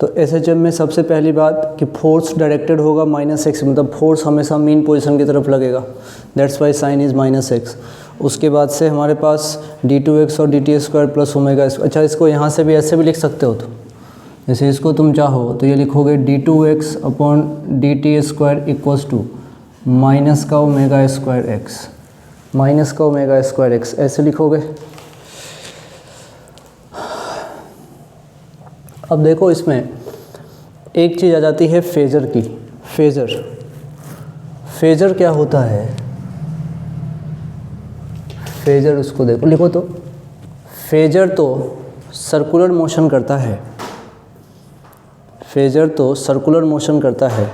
तो SHM में सबसे पहली बात कि फोर्स डायरेक्टेड होगा -x, मतलब फोर्स हमेशा मीन पोजीशन की तरफ लगेगा, that's why sign is -x। उसके बाद से हमारे पास d2x और dt² प्लस ओमेगा। अच्छा, इसको यहाँ से भी ऐसे भी लिख सकते हो, तो जैसे इसको तुम चाहो तो ये लिखोगे d2x upon dt² equals to minus का ओमेगा स्क्वायर x, माइनस का ओमेगा स्क्वायर x, ऐसे लिखोगे। अब देखो इसमें एक चीज़ आ जाती है फेजर की। फेजर क्या होता है? फेजर उसको देखो, लिखो तो, फेजर तो सर्कुलर मोशन करता है, फेजर तो सर्कुलर मोशन करता है,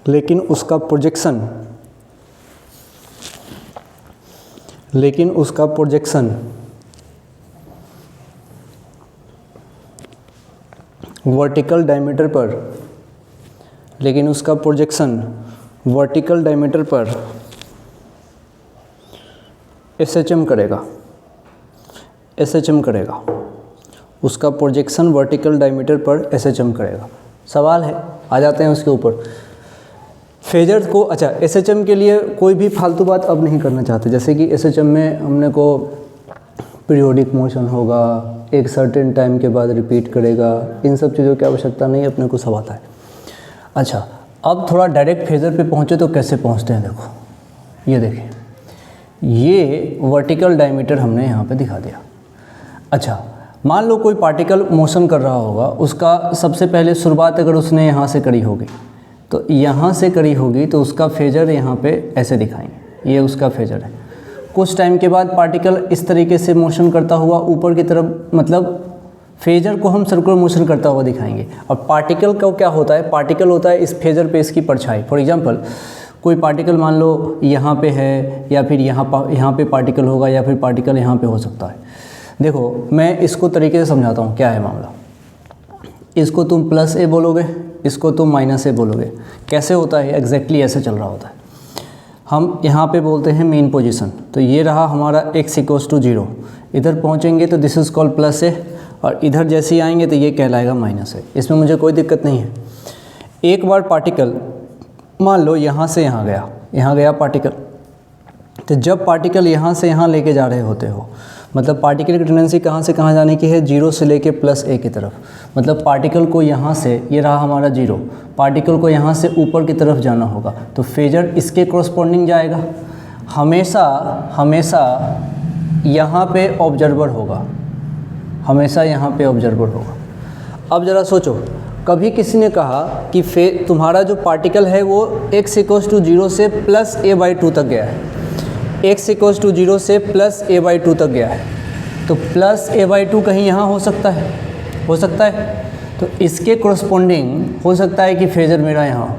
लेकिन उसका प्रोजेक्शन वर्टिकल डायमीटर पर, लेकिन उसका प्रोजेक्शन वर्टिकल डायमीटर पर SHM करेगा, SHM करेगा, उसका प्रोजेक्शन वर्टिकल डायमीटर पर SHM करेगा। सवाल है, आ जाते हैं उसके ऊपर। फेजर को, अच्छा SHM के लिए कोई भी फालतू बात अब नहीं करना चाहते, जैसे कि SHM में हमने को पीरियोडिक मोशन होगा, एक सर्टेन टाइम के बाद रिपीट करेगा, इन सब चीज़ों की आवश्यकता नहीं, अपने को सब आता है। अच्छा, अब थोड़ा डायरेक्ट फेजर पे पहुँचे तो कैसे पहुँचते हैं, देखो ये देखिए, ये वर्टिकल डायमीटर हमने यहाँ पे दिखा दिया। अच्छा, मान लो कोई पार्टिकल मोशन कर रहा होगा, उसका सबसे पहले शुरुआत अगर उसने यहाँ से करी होगी, तो यहाँ से करी होगी तो उसका फेजर यहाँ पे ऐसे दिखाएंगे, ये उसका फेजर है। कुछ टाइम के बाद पार्टिकल इस तरीके से मोशन करता हुआ ऊपर की तरफ, मतलब फेजर को हम सर्कुलर मोशन करता हुआ दिखाएंगे। और पार्टिकल का क्या होता है? पार्टिकल होता है इस फेजर पे इसकी परछाई। फॉर एग्जांपल, कोई पार्टिकल मान लो यहाँ पे है, या फिर यहाँ पे पार्टिकल होगा, या फिर पार्टिकल यहाँ पे हो सकता है। देखो मैं इसको तरीके से समझाता हूँ क्या है मामला। इसको तुम +a बोलोगे, इसको तुम -a बोलोगे। कैसे होता है? एग्जैक्टली ऐसे चल रहा होता है। हम यहाँ पे बोलते हैं मीन पोजीशन, तो ये रहा हमारा x = 0। इधर पहुँचेंगे तो दिस इज़ कॉल्ड +a, और इधर जैसे ही आएंगे तो ये कहलाएगा -a। इसमें मुझे कोई दिक्कत नहीं है। एक बार पार्टिकल मान लो यहाँ से यहाँ गया पार्टिकल, तो जब पार्टिकल यहाँ से यहाँ लेके जा रहे होते हो, मतलब पार्टिकल की टेंडेंसी कहाँ से कहाँ जाने की है? 0 से लेके +a की तरफ। मतलब पार्टिकल को यहाँ से, ये रहा हमारा 0, पार्टिकल को यहाँ से ऊपर की तरफ जाना होगा, तो फेजर इसके कॉरस्पॉन्डिंग जाएगा। हमेशा यहाँ पे ऑब्जर्वर होगा, हमेशा यहाँ पे ऑब्जर्वर होगा। अब ज़रा सोचो, कभी किसी ने कहा कि तुम्हारा जो पार्टिकल है वो x = 0 से +a/2 तक गया है, x = 0 से +a/2 तक गया है, तो +a/2 कहीं यहाँ हो सकता है, तो इसके कॉरस्पॉन्डिंग हो सकता है कि फेजर मेरा यहाँ।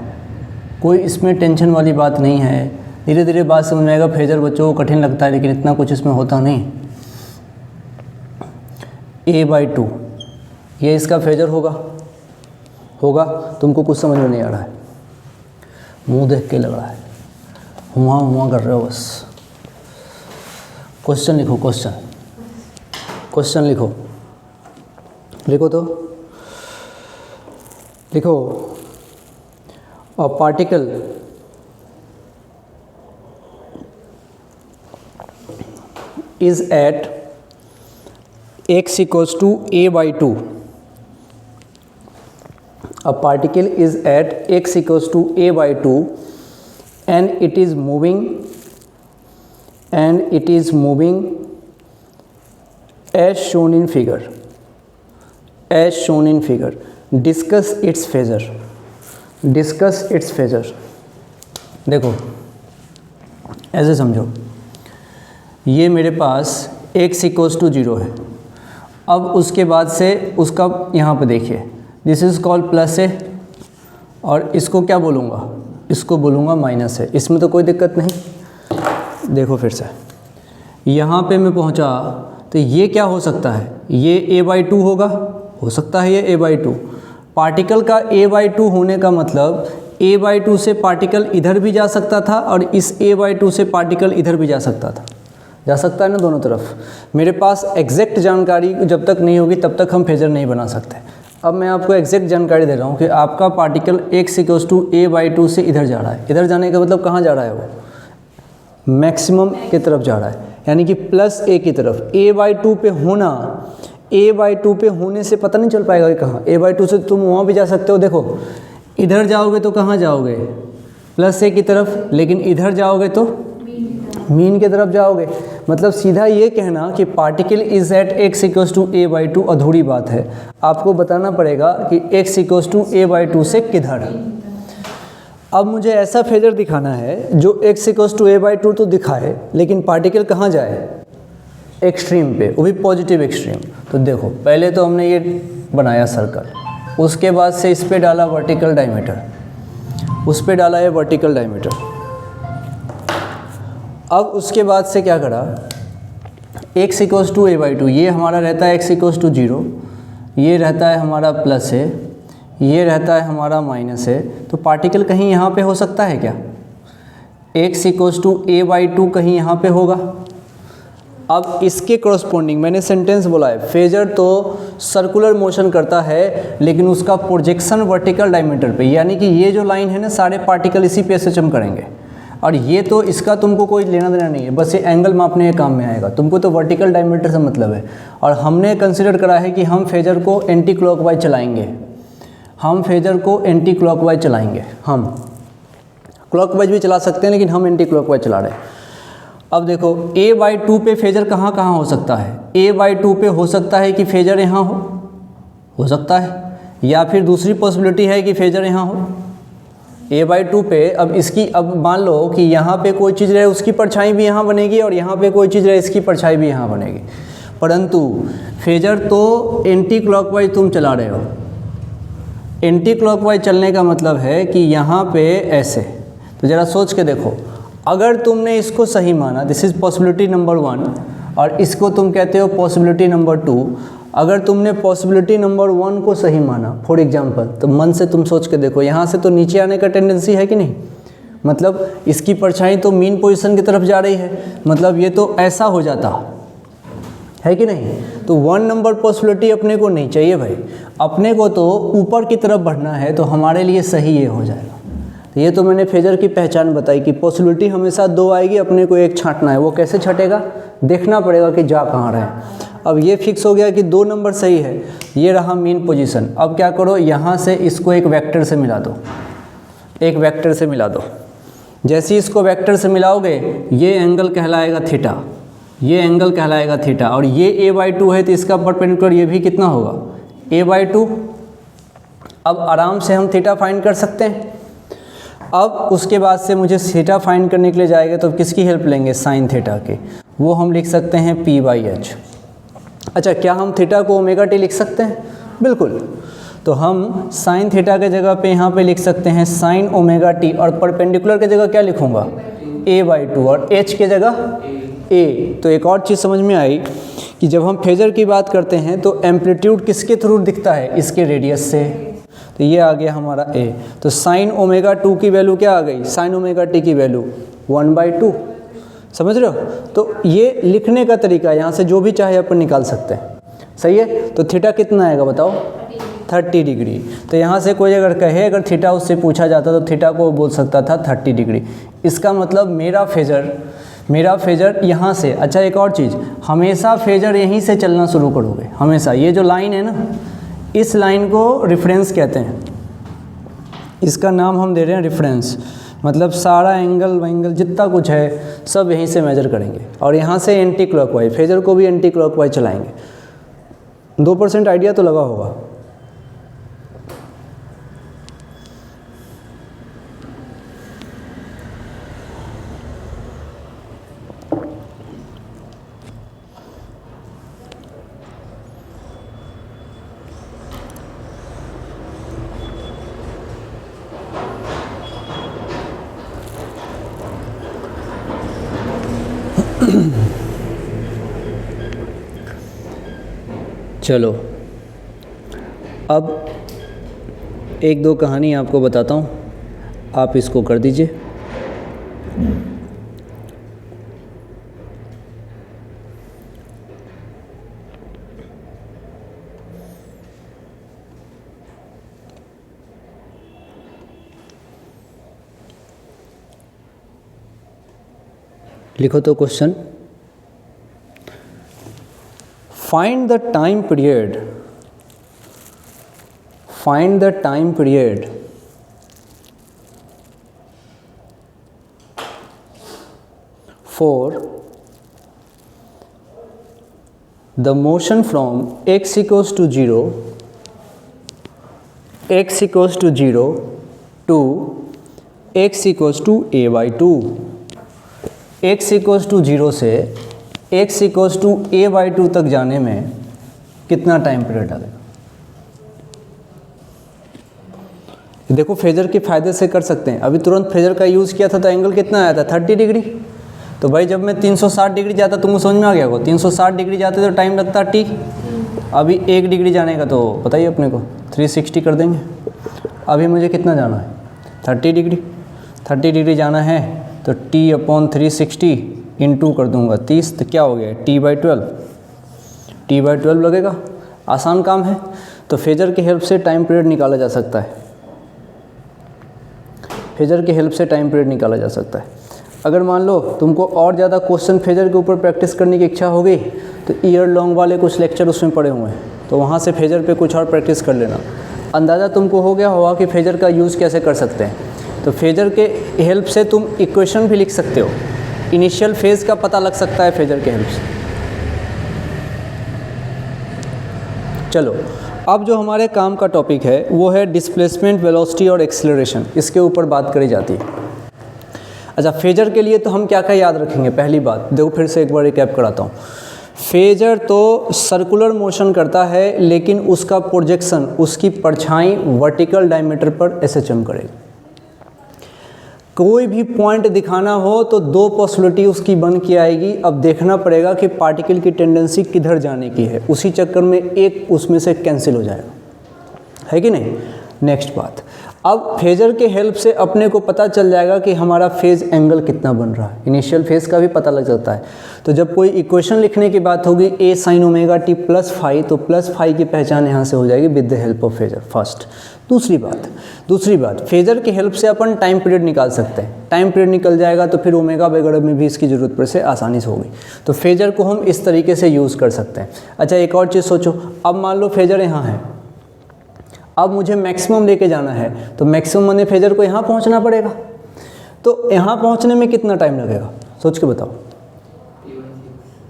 कोई इसमें टेंशन वाली बात नहीं है, धीरे धीरे बात समझ में आएगा। फेजर बच्चों को कठिन लगता है, लेकिन इतना कुछ इसमें होता नहीं। a/2 ये इसका फेजर होगा। तुमको कुछ समझ में नहीं आ रहा है, मुंह देख के लग रहा है, हुआ कर रहे हो बस। क्वेश्चन लिखो, क्वेश्चन लिखो तो लिखो। A particle is at x = a/2. A particle is at x = a/2 and it is moving as shown in figure. Discuss its phasor. देखो ऐसे समझो, ये मेरे पास x = 0 है। अब उसके बाद से उसका यहाँ पे देखिए, दिस इज़ कॉल्ड +a, और इसको क्या बोलूँगा? इसको बोलूँगा -a। इसमें तो कोई दिक्कत नहीं। देखो फिर से यहाँ पे मैं पहुँचा, तो ये क्या हो सकता है? ये a/2 होगा, हो सकता है ये a/2। पार्टिकल का a/2 होने का मतलब a/2 से पार्टिकल इधर भी जा सकता था, और इस a/2 से पार्टिकल इधर भी जा सकता था। जा सकता है ना दोनों तरफ। मेरे पास एग्जैक्ट जानकारी जब तक नहीं होगी तब तक हम फेजर नहीं बना सकते। अब मैं आपको एग्जैक्ट जानकारी दे रहा हूँ कि आपका पार्टिकल x = a/2 से इधर जा रहा है। इधर जाने का मतलब कहाँ जा रहा है, वो मैक्सिमम की तरफ जा रहा है, यानी कि +a की तरफ। a/2 पे होना, a/2 पे होने से पता नहीं चल पाएगा कि कहाँ। a/2 से तुम वहाँ भी जा सकते हो, देखो इधर जाओगे तो कहाँ जाओगे, +a की तरफ, लेकिन इधर जाओगे तो मीन की तरफ जाओगे। मतलब सीधा ये कहना कि particle is eight x = a/2 अधूरी बात है। आपको बताना पड़ेगा कि x = a/2 से किधर। अब मुझे ऐसा फेजर दिखाना है जो x = a/2 तो दिखाए, लेकिन पार्टिकल कहाँ जाए, एक्सट्रीम पे, वो भी पॉजिटिव एक्सट्रीम। तो देखो पहले तो हमने ये बनाया सर्कल, उसके बाद से इस पे डाला वर्टिकल डायमीटर, उस पे डाला है वर्टिकल डायमीटर। अब उसके बाद से क्या करा, x = a/2, ये हमारा रहता है x = 0, ये रहता है हमारा +a, ये रहता है हमारा -a। तो पार्टिकल कहीं यहाँ पे हो सकता है क्या, x = a/2 कहीं यहाँ पे होगा। अब इसके कॉरस्पॉन्डिंग मैंने सेंटेंस बोला है, फेजर तो सर्कुलर मोशन करता है लेकिन उसका प्रोजेक्शन वर्टिकल डायमीटर पे, यानी कि ये जो लाइन है ना, सारे पार्टिकल इसी पे SHM करेंगे। और ये तो इसका तुमको कोई लेना देना नहीं है, बस ये एंगल मापने के काम में आएगा, तुमको तो वर्टिकल डायमीटर से मतलब है। और हमने कंसिडर करा है कि हम फेजर को एंटी क्लॉकवाइज चलाएंगे, हम फेजर को एंटी क्लॉकवाइज चलाएंगे। हम क्लॉकवाइज भी चला सकते हैं लेकिन हम एंटी क्लॉकवाइज चला रहे हैं। अब देखो a/2 पे फेजर कहाँ कहाँ हो सकता है, a/2 पे हो सकता है कि फेजर यहाँ हो सकता है, या फिर दूसरी पॉसिबिलिटी है कि फेजर यहाँ हो a/2 पे। अब इसकी, अब मान लो कि यहाँ पे कोई चीज़ रहे, उसकी परछाई भी यहाँ बनेगी, और यहाँ पे कोई चीज़ रहे, इसकी परछाई भी यहाँ बनेगी, परंतु फेजर तो एंटी क्लॉकवाइज तुम चला रहे हो। एंटी क्लॉकवाइज चलने का मतलब है कि यहाँ पे ऐसे। तो ज़रा सोच के देखो, अगर तुमने इसको सही माना, दिस इज़ पॉसिबिलिटी नंबर 1, और इसको तुम कहते हो पॉसिबिलिटी नंबर 2। अगर तुमने पॉसिबिलिटी नंबर 1 को सही माना फॉर एग्जांपल, तो मन से तुम सोच के देखो, यहाँ से तो नीचे आने का टेंडेंसी है कि नहीं, मतलब इसकी परछाई तो मीन पोजीशन की तरफ जा रही है, मतलब ये तो ऐसा हो जाता है कि नहीं। तो 1 नंबर पॉसिबिलिटी अपने को नहीं चाहिए भाई, अपने को तो ऊपर की तरफ बढ़ना है, तो हमारे लिए सही ये हो जाएगा। तो ये तो मैंने फेजर की पहचान बताई कि पॉसिबिलिटी हमेशा 2 आएगी, अपने को एक छांटना है। वो कैसे छटेगा, देखना पड़ेगा कि जा कहाँ रहे। अब ये फिक्स हो गया कि 2 नंबर सही है, ये रहा मीन पोजीशन। अब क्या करो, यहाँ से इसको एक वेक्टर से मिला दो, एक वेक्टर से मिला दो। जैसे ही इसको वेक्टर से मिलाओगे, ये एंगल कहलाएगा थीटा, ये एंगल कहलाएगा थीटा, और ये a/2 है तो इसका परपेंडिकुलर ये भी कितना होगा, a/2। अब आराम से हम थीटा फाइंड कर सकते हैं। अब उसके बाद से मुझे थीटा फाइंड करने के लिए जाएगा तो किसकी हेल्प लेंगे, साइन थीटा की। वो हम लिख सकते हैं p/h। अच्छा, क्या हम थीटा को ω/t लिख सकते हैं, बिल्कुल। तो हम साइन थीटा के जगह पे यहाँ पे लिख सकते हैं साइन ω/t, और परपेंडिकुलर के जगह क्या लिखूँगा, a/2, और h के जगह a। तो एक और चीज़ समझ में आई कि जब हम फेजर की बात करते हैं तो एम्पलीट्यूड किसके थ्रू दिखता है, इसके रेडियस से। तो ये आ गया हमारा a। तो साइन ω2 की वैल्यू क्या आ गई, साइन ω/t की वैल्यू 1/2। समझ रहे हो। तो ये लिखने का तरीका है, यहाँ से जो भी चाहे अपन निकाल सकते हैं। सही है। तो थीटा कितना आएगा बताओ, 30 डिग्री। तो यहाँ से कोई अगर कहे, अगर थीटा उससे पूछा जाता तो थीटा को बोल सकता था 30 डिग्री। इसका मतलब मेरा फेजर यहाँ से। अच्छा, एक और चीज़, हमेशा फेजर यहीं से चलना शुरू करोगे, हमेशा। ये जो लाइन है ना, इस लाइन को रिफरेंस कहते हैं, इसका नाम हम दे रहे हैं रिफरेंस। मतलब सारा एंगल जितना कुछ है सब यहीं से मेजर करेंगे, और यहाँ से एंटी क्लॉकवाइज, फेजर को भी एंटी क्लॉकवाइज चलाएंगे। 2% आइडिया तो लगा होगा। चलो, अब 1-2 कहानी आपको बताता हूँ, आप इसको कर दीजिए। लिखो तो question, find the time period, find the time period for the motion from x equals to 0 to x equals to a by 2, x equals to 0 से x equals to a by 2 तक जाने में कितना टाइम पीरियड लगेगा। देखो phasor के फ़ायदे से कर सकते हैं। अभी तुरंत फेजर का यूज़ किया था तो एंगल कितना आया था 30 डिग्री। तो भाई जब मैं 360 डिग्री जाता तुमको समझ में आ गया होगा, 360 डिग्री जाते तो टाइम लगता t। अभी 1 डिग्री जाने का तो पता ही अपने को 360 कर देंगे। अभी मुझे कितना जाना है 30 डिग्री, 30 डिग्री जाना है तो t/360 इंटू कर दूंगा 30, तो क्या हो गया t/12 लगेगा। आसान काम है। तो फेजर के हेल्प से टाइम पीरियड निकाला जा सकता है, फेजर के हेल्प से टाइम पीरियड निकाला जा सकता है। अगर मान लो तुमको और ज़्यादा क्वेश्चन फेजर के ऊपर प्रैक्टिस करने की इच्छा हो गई तो ईयर लॉन्ग वाले कुछ लेक्चर उसमें पड़े हुए हैं, तो वहाँ से फेजर पे कुछ और प्रैक्टिस कर लेना। अंदाज़ा तुमको हो गया होगा कि फेजर का यूज़ कैसे कर सकते हैं। तो फेजर के हेल्प से तुम इक्वेशन भी लिख सकते हो, इनिशियल फेज़ का पता लग सकता है फेजर के हेल्प से। चलो अब जो हमारे काम का टॉपिक है वो है डिस्प्लेसमेंट, वेलोसिटी और एक्सेलरेशन, इसके ऊपर बात करी जाती है। अच्छा, फेजर के लिए तो हम क्या क्या याद रखेंगे। पहली बात देखो, फिर से एक बार रिकैप कराता हूँ। फेजर तो सर्कुलर मोशन करता है, लेकिन उसका प्रोजेक्शन, उसकी परछाई वर्टिकल डायमीटर पर SHM करेगी। कोई भी पॉइंट दिखाना हो तो दो पॉसिबिलिटी उसकी बन के आएगी। अब देखना पड़ेगा कि पार्टिकल की टेंडेंसी किधर जाने की है, उसी चक्कर में एक उसमें से कैंसिल हो जाएगा, है कि नहीं। नेक्स्ट बात, अब फेजर के हेल्प से अपने को पता चल जाएगा कि हमारा फेज एंगल कितना बन रहा है। इनिशियल फेज का भी पता लग जाता है। तो जब कोई इक्वेशन लिखने की बात होगी a sin omega t plus phi, तो प्लस फाई की पहचान यहाँ से हो जाएगी with the help of phasor. First. दूसरी बात फेजर की हेल्प से अपन टाइम पीरियड निकाल सकते हैं। टाइम पीरियड निकल जाएगा तो फिर ओमेगा वगैरह में भी इसकी ज़रूरत पड़ से आसानी से होगी। तो फेजर को हम इस तरीके से यूज़ कर सकते हैं। अच्छा, एक और चीज़ सोचो, अब मान लो फेजर यहाँ है, अब मुझे मैक्सिमम लेके जाना है, तो मैक्सिमम मैंने फेजर को यहाँ पहुँचना पड़ेगा। तो यहाँ पहुँचने में कितना टाइम लगेगा, सोच के बताओ।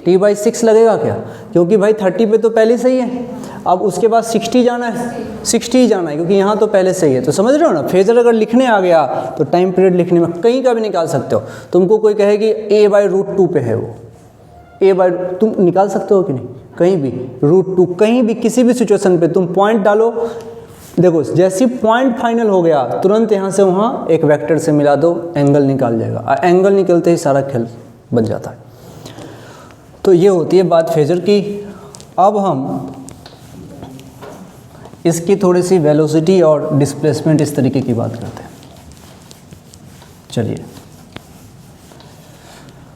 t/6 लगेगा क्या, क्योंकि भाई 30 पे तो पहले से ही है। अब उसके बाद 60 जाना है, 60 ही जाना है, क्योंकि यहाँ तो पहले से ही है। तो समझ रहे हो ना, फेजर अगर लिखने आ गया तो टाइम पीरियड लिखने में कहीं का भी निकाल सकते हो। तुमको कोई कहे कि a/√2 पे है, वो तुम निकाल सकते हो कि नहीं, कहीं भी √2, कहीं भी किसी भी सिचुएशन पे तुम पॉइंट डालो। देखो, जैसे पॉइंट फाइनल हो गया तुरंत यहाँ से वहाँ एक वेक्टर से मिला दो, एंगल निकाल जाएगा। एंगल निकलते ही सारा खेल बन जाता है। तो ये होती है बात फेजर की। अब हम इसकी थोड़ी सी वेलोसिटी और डिस्प्लेसमेंट इस तरीके की बात करते हैं। चलिए,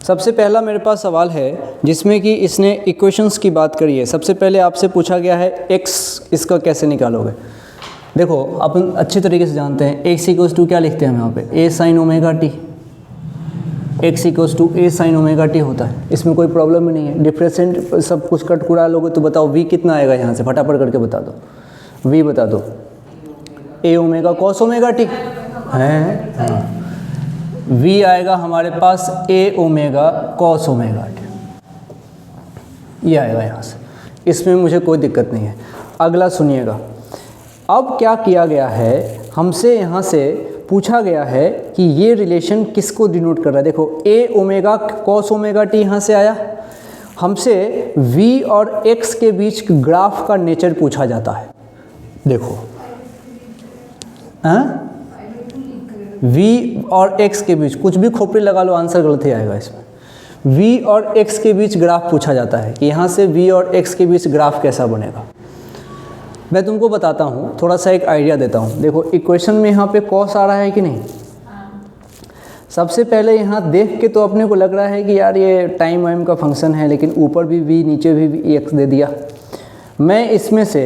सबसे पहला मेरे पास सवाल है जिसमें कि इसने इक्वेशंस की बात करी है। सबसे पहले आपसे पूछा गया है x, इसका कैसे निकालोगे। देखो, अपन अच्छे तरीके से जानते हैं x इक्वल्स टू क्या लिखते हैं हम यहाँ पे, a sin omega t। x equals to a sin omega t होता है, इसमें कोई प्रॉब्लम ही नहीं है। डिफरेंशिएट सब कुछ कट कुड़ा लोगे तो बताओ v कितना आएगा, यहाँ से फटाफट करके बता दो, v बता दो। a omega cos omega t है, हाँ। v आएगा हमारे पास a omega cos omega t, ये आएगा यहाँ से। इसमें मुझे कोई दिक्कत नहीं है। अगला सुनिएगा, अब क्या किया गया है, हमसे यहाँ से पूछा गया है कि ये रिलेशन किसको डिनोट कर रहा है। देखो, a omega cos omega t यहाँ से आया। हमसे v और x के बीच ग्राफ का नेचर पूछा जाता है। देखो, हाँ, v और x के बीच कुछ भी खोपड़ी लगा लो, आंसर गलत ही आएगा इसमें। v और x के बीच ग्राफ पूछा जाता है कि यहाँ से v और x के बीच ग्राफ कैसा बनेगा। मैं तुमको बताता हूँ, थोड़ा सा एक आइडिया देता हूँ। देखो, इक्वेशन में यहाँ पे कॉस आ रहा है कि नहीं। सबसे पहले यहाँ देख के तो अपने को लग रहा है कि यार ये टाइम वाइम का फंक्शन है, लेकिन ऊपर भी v नीचे भी x दे दिया। मैं इसमें से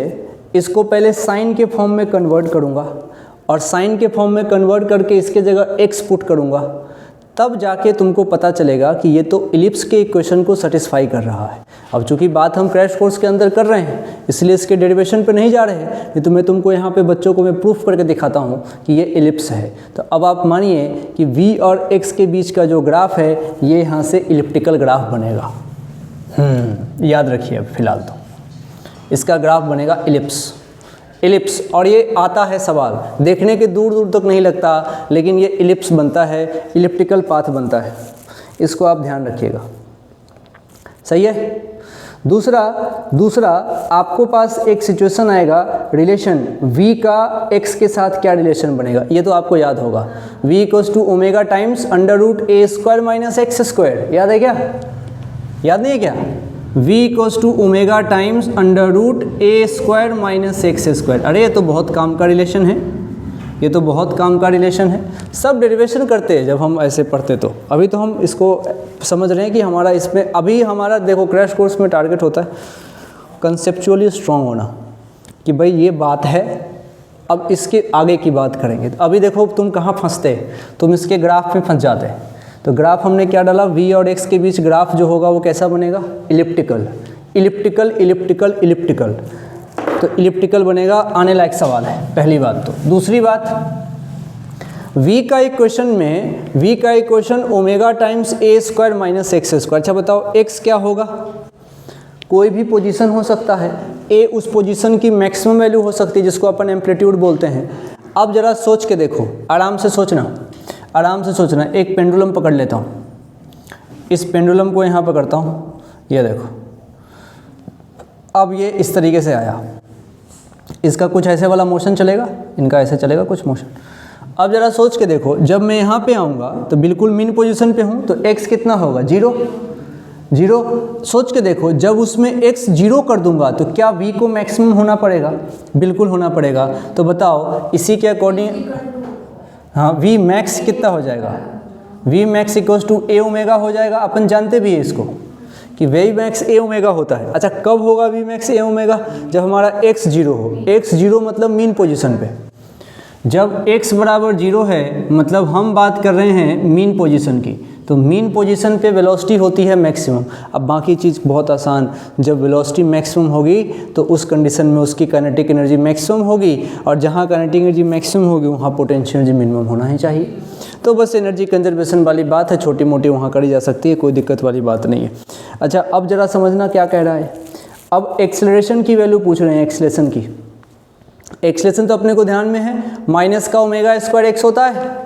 इसको पहले साइन के फॉर्म में कन्वर्ट करूँगा, और साइन के फॉर्म में कन्वर्ट करके इसके जगह x पुट करूँगा, तब जाके तुमको पता चलेगा कि ये तो इलिप्स के इक्वेशन को सेटिस्फाई कर रहा है। अब चूंकि बात हम क्रैश कोर्स के अंदर कर रहे हैं इसलिए इसके डेरिवेशन पे नहीं जा रहे हैं, नहीं तो मैं तुमको यहाँ पे बच्चों को मैं प्रूफ करके दिखाता हूँ कि ये इलिप्स है। तो अब आप मानिए कि v और x के बीच का जो ग्राफ है ये यहाँ से इलिप्टिकल ग्राफ बनेगा। याद रखिए अब फिलहाल तो इसका ग्राफ बनेगा इलिप्स। और ये आता है सवाल, देखने के दूर दूर तक नहीं लगता लेकिन ये इलिप्स बनता है, इलिप्टिकल पाथ बनता है, इसको आप ध्यान रखिएगा। सही है। दूसरा आपको पास एक सिचुएशन आएगा, रिलेशन v का x के साथ क्या रिलेशन बनेगा, ये तो आपको याद होगा। v equals to omega times under root a square minus x square. याद है क्या? याद नहीं है क्या? v equals to omega times under root a square minus x square. अरे ये तो बहुत काम का रिलेशन है, ये तो बहुत काम का रिलेशन है। सब डेरिवेशन करते हैं जब हम ऐसे पढ़ते तो। अभी तो हम इसको समझ रहे हैं कि हमारा इसमें अभी हमारा देखो क्रैश कोर्स में टारगेट होता है कंसेप्चुअली स्ट्रांग होना कि भाई ये बात है, अब इसके आगे की बात करेंगे। तो अभी देखो तुम कहाँ फंसते, तुम इसके ग्राफ में फंस जाते हैं। तो ग्राफ हमने क्या डाला, v और x के बीच ग्राफ जो होगा वो कैसा बनेगा, इलिप्टिकल। तो इलिप्टिकल बनेगा, आने लायक सवाल है पहली बात। तो दूसरी बात, v का इक्वेशन ओमेगा टाइम्स ए स्क्वायर माइनस एक्स स्क्वायर। अच्छा बताओ x क्या होगा, कोई भी पोजीशन हो सकता है, a उस पोजीशन की मैक्सिमम वैल्यू हो सकती है जिसको अपन एम्पलीट्यूड बोलते हैं। अब जरा सोच के देखो, आराम से सोचना। एक पेंडुलम पकड़ लेता हूँ, इस पेंडुलम को यहाँ पकड़ता हूँ, ये देखो अब ये इस तरीके से आया, इसका कुछ ऐसे वाला मोशन चलेगा, इनका ऐसे चलेगा कुछ मोशन। अब ज़रा सोच के देखो, जब मैं यहाँ पे आऊँगा तो बिल्कुल मीन पोजीशन पे हूँ तो x कितना होगा, जीरो। सोच के देखो, जब उसमें x 0 कर दूंगा तो क्या v को मैक्सिमम होना पड़ेगा, बिल्कुल होना पड़ेगा। तो बताओ इसी के अकॉर्डिंग, हाँ v मैक्स कितना हो जाएगा, v max equals to a omega हो जाएगा। अपन जानते भी है इसको कि v मैक्स a ओमेगा होता है। अच्छा कब होगा v मैक्स a ओमेगा, जब हमारा x 0 हो। x 0 मतलब मीन पोजीशन पे, जब x बराबर 0 है मतलब हम बात कर रहे हैं मीन पोजीशन की। तो मीन पोजीशन पे वेलोसिटी होती है मैक्सिमम। अब बाकी चीज़ बहुत आसान, जब वेलोसिटी मैक्सिमम होगी तो उस कंडीशन में उसकी काइनेटिक एनर्जी मैक्सिमम होगी, और जहाँ काइनेटिक एनर्जी मैक्सिमम होगी वहाँ पोटेंशियल एनर्जी मिनिमम होना ही चाहिए। तो बस एनर्जी कंजर्वेशन वाली बात है, छोटी मोटी वहाँ करी जा सकती है, कोई दिक्कत वाली बात नहीं है। अच्छा अब ज़रा समझना क्या कह रहा है। अब एक्सेलरेशन की वैल्यू पूछ रहे हैं, एक्सेलरेशन तो अपने को ध्यान में है, माइनस का ओमेगा स्क्वायर एक्स होता है।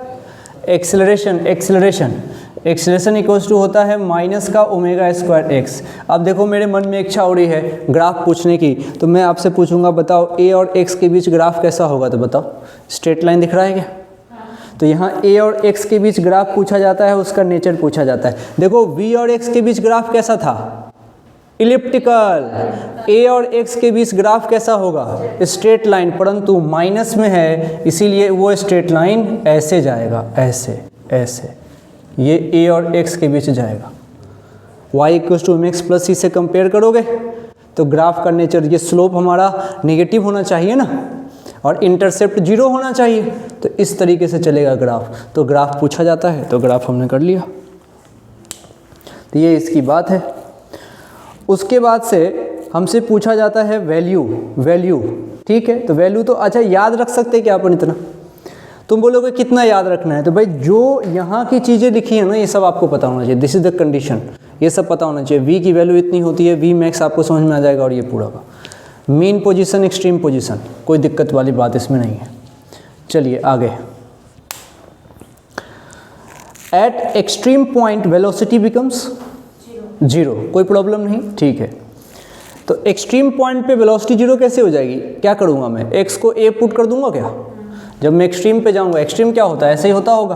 एक्सेलरेशन इक्वल्स टू होता है माइनस का ओमेगा स्क्वायर एक्स। अब देखो मेरे मन में इच्छा हो रही है ग्राफ पूछने की, तो मैं आपसे पूछूंगा बताओ a और x के बीच ग्राफ कैसा होगा। तो बताओ स्ट्रेट लाइन दिख रहा है क्या? तो यहाँ a और x के बीच ग्राफ पूछा जाता है, उसका नेचर पूछा जाता है। देखो v और x के बीच ग्राफ कैसा था, इलिप्टिकल। a और x के बीच ग्राफ कैसा होगा, स्ट्रेट लाइन, परंतु माइनस में है इसीलिए वो स्ट्रेट लाइन ऐसे जाएगा, ऐसे ये a और x के बीच जाएगा। y equals to mx plus c से कंपेयर करोगे तो ग्राफ का नेचर, ये स्लोप हमारा नेगेटिव होना चाहिए ना, और इंटरसेप्ट 0 होना चाहिए। तो इस तरीके से चलेगा ग्राफ। तो ग्राफ पूछा जाता है तो ग्राफ हमने कर लिया। तो ये इसकी बात है। उसके बाद से हमसे पूछा जाता है वैल्यू, ठीक है। तो वैल्यू तो अच्छा याद रख सकते हैं क्या अपन इतना? तुम बोलोगे कितना याद रखना है, तो भाई जो यहाँ की चीज़ें लिखी है ना ये सब आपको पता होना चाहिए। दिस इज द कंडीशन, ये सब पता होना चाहिए। v की वैल्यू इतनी होती है, v मैक्स आपको समझ में आ जाएगा, और ये पूरा का मीन पोजीशन, एक्सट्रीम पोजीशन, कोई दिक्कत वाली बात इसमें नहीं है। चलिए आगे, eight extreme point velocity becomes 0, कोई प्रॉब्लम नहीं, ठीक है। तो एक्सट्रीम पॉइंट पे वेलोसिटी 0 कैसे हो जाएगी, क्या करूँगा मैं, x को a पुट कर दूंगा क्या? जब मैं एक्सट्रीम पे जाऊंगा, एक्सट्रीम क्या होता है, ऐसे ही होता होगा।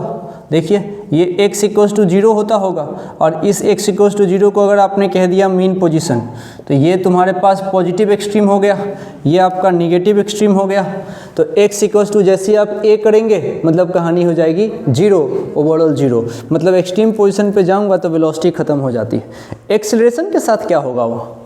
देखिए ये x इक्वल्स टू 0 होता होगा, और इस x इक्वल्स टू 0 को अगर आपने कह दिया मीन पोजीशन, तो ये तुम्हारे पास पॉजिटिव एक्सट्रीम हो गया, ये आपका निगेटिव एक्सट्रीम हो गया। तो x इक्वल्स टू जैसे आप a करेंगे मतलब कहानी हो जाएगी 0, ओवरऑल 0, मतलब एक्सट्रीम पोजीशन पे जाऊंगा तो वेलोसिटी खत्म हो जाती है। एक्सेलरेशन के साथ क्या होगा, वो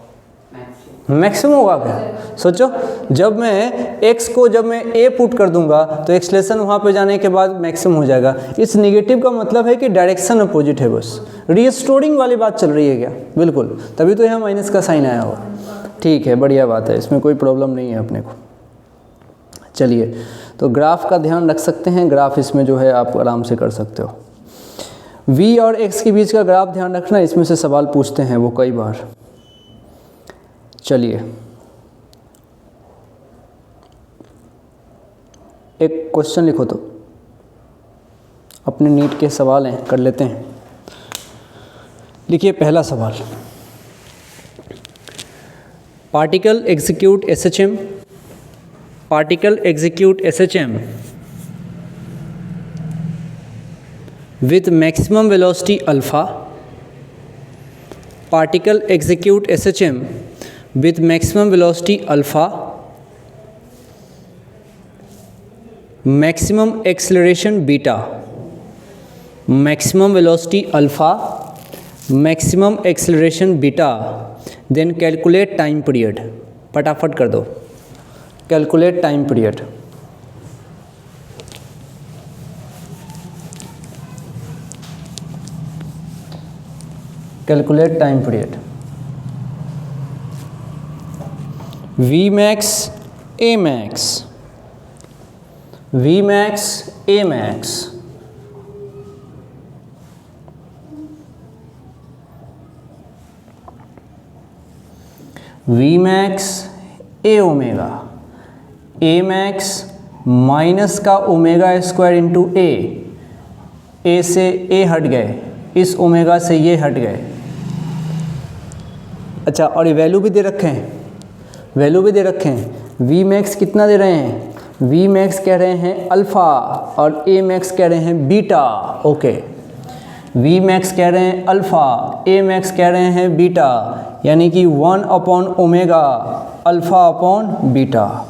मैक्सिमम होगा क्या? सोचो, जब मैं x को जब मैं a पुट कर दूंगा तो एक्सलेशन वहाँ पे जाने के बाद मैक्सिमम हो जाएगा। इस निगेटिव का मतलब है कि डायरेक्शन अपोजिट है, बस रीस्टोरिंग वाली बात चल रही है क्या? बिल्कुल, तभी तो यहाँ माइनस का साइन आया होगा। ठीक है, बढ़िया बात है, इसमें कोई प्रॉब्लम नहीं है अपने को। चलिए, तो ग्राफ का ध्यान रख सकते हैं, ग्राफ इसमें जो है आप आराम से कर सकते हो। v और x के बीच का ग्राफ ध्यान रखना, इसमें से सवाल पूछते हैं वो कई बार। चलिए, एक क्वेश्चन लिखो तो, अपने नीट के सवाल हैं, कर लेते हैं। लिखिए पहला सवाल, particle execute SHM, particle execute SHM with maximum velocity alpha, particle execute SHM with maximum velocity alpha, maximum acceleration beta, maximum velocity alpha, maximum acceleration beta, then calculate time period। फटाफट कर दो, calculate time period। Calculate time period। Vmax, Amax, Vmax, Amax, Vmax A omega, Amax minus का omega square into ए से ए हट गए, इस omega से ये हट गए। अच्छा, और ये वैल्यू भी दे रखे हैं, वैल्यू भी दे रखे हैं। वी मैक्स कितना दे रहे हैं? वी मैक्स कह रहे हैं अल्फ़ा और ए मैक्स कह रहे हैं बीटा। ओके, वी मैक्स कह रहे हैं अल्फ़ा, ए मैक्स कह रहे हैं बीटा, यानी कि 1 upon omega alpha upon beta.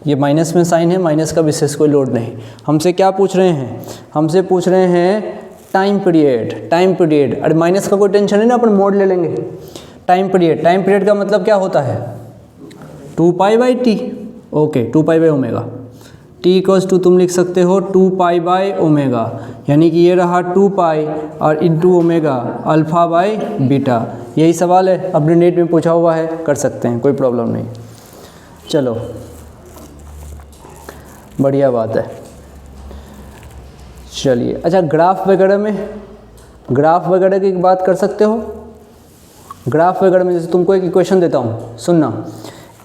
ये माइनस में साइन है, माइनस का विशेष कोई लोड नहीं। हमसे क्या पूछ रहे हैं? हमसे पूछ रहे हैं टाइम पीरियड, टाइम पीरियड। अरे माइनस का कोई टेंशन नहीं ना, अपन मोड ले लेंगे। टाइम पीरियड, टाइम पीरियड का मतलब क्या होता है? 2 pi by t. Okay, 2 pi by omega. T equals to तुम लिख सकते हो 2 पाई बाई ओमेगा, यानी कि ये रहा 2 पाई और into omega alpha by beta. यही सवाल है, अपने नेट में पूछा हुआ है, कर सकते हैं, कोई प्रॉब्लम नहीं। चलो, बढ़िया बात है। चलिए, अच्छा ग्राफ वगैरह में, ग्राफ वगैरह की बात कर सकते हो। ग्राफ वगैरह में जैसे तुमको एक इक्वेशन देता हूँ, सुनना।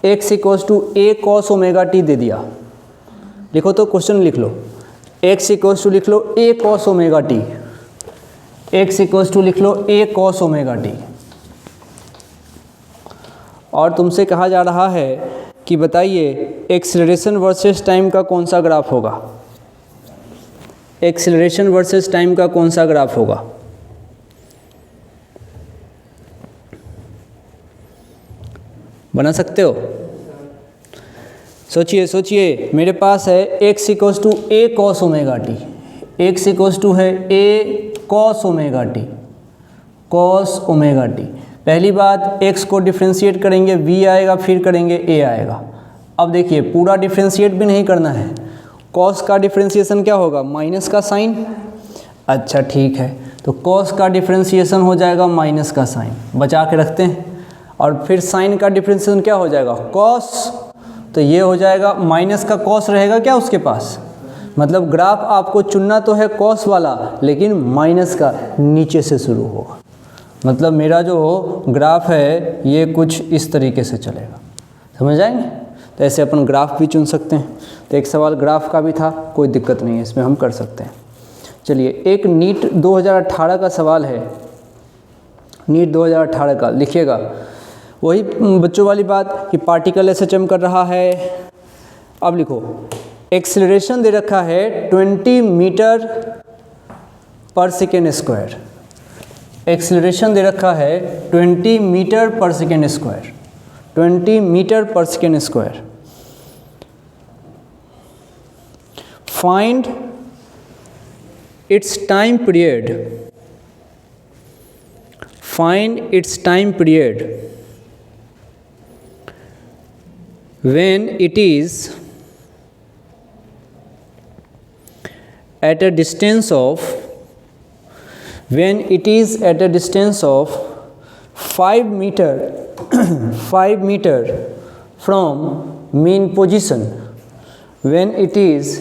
x equals to a cos omega t दे दिया, लिखो तो क्वेश्चन लिख लो। x इक्वल्स टू लिख लो a cos omega t, x equals to लिख लो ए कॉस ओमेगा टी। और तुमसे कहा जा रहा है कि बताइए एक्सेलरेशन वर्सेस टाइम का कौन सा ग्राफ होगा? एक्सेलरेशन वर्सेस टाइम का कौन सा ग्राफ होगा? बना सकते हो? सोचिए सोचिए। मेरे पास है x equals to a cos omega t, x equals to है a cos omega t, cos omega t. पहली बात, x को डिफ्रेंशिएट करेंगे v आएगा, फिर करेंगे a आएगा। अब देखिए, पूरा डिफ्रेंशिएट भी नहीं करना है। कॉस का डिफ्रेंशिएशन क्या होगा? माइनस का साइन। अच्छा ठीक है, तो कॉस का डिफ्रेंशिएशन हो जाएगा माइनस का साइन, बचा के रखते हैं। और फिर साइन का डिफ्रेंशिएशन क्या हो जाएगा? कॉस। तो ये हो जाएगा, माइनस का कॉस रहेगा क्या उसके पास? मतलब ग्राफ आपको चुनना तो है कॉस वाला, लेकिन माइनस का नीचे से शुरू होगा। मतलब मेरा जो ग्राफ है ये कुछ इस तरीके से चलेगा, समझ आएंगे? तो ऐसे अपन ग्राफ भी चुन सकते हैं। तो एक सवाल ग्राफ का भी था, कोई दिक्कत नहीं है, इसमें हम कर सकते हैं। चलिए, एक नीट 2018 का सवाल है, नीट 2018 का, लिखिएगा। वही बच्चों वाली बात कि पार्टिकल SHM कर रहा है। अब लिखो, एक्सेलरेशन दे रखा है 20 मीटर पर सेकेंड स्क्वायर। एक्सेलरेशन दे रखा है 20 मीटर पर सेकेंड स्क्वायर, 20 मीटर पर second square. Find its time period, find its time period when it is at a distance of 5 meter 5 meter from mean position, when it is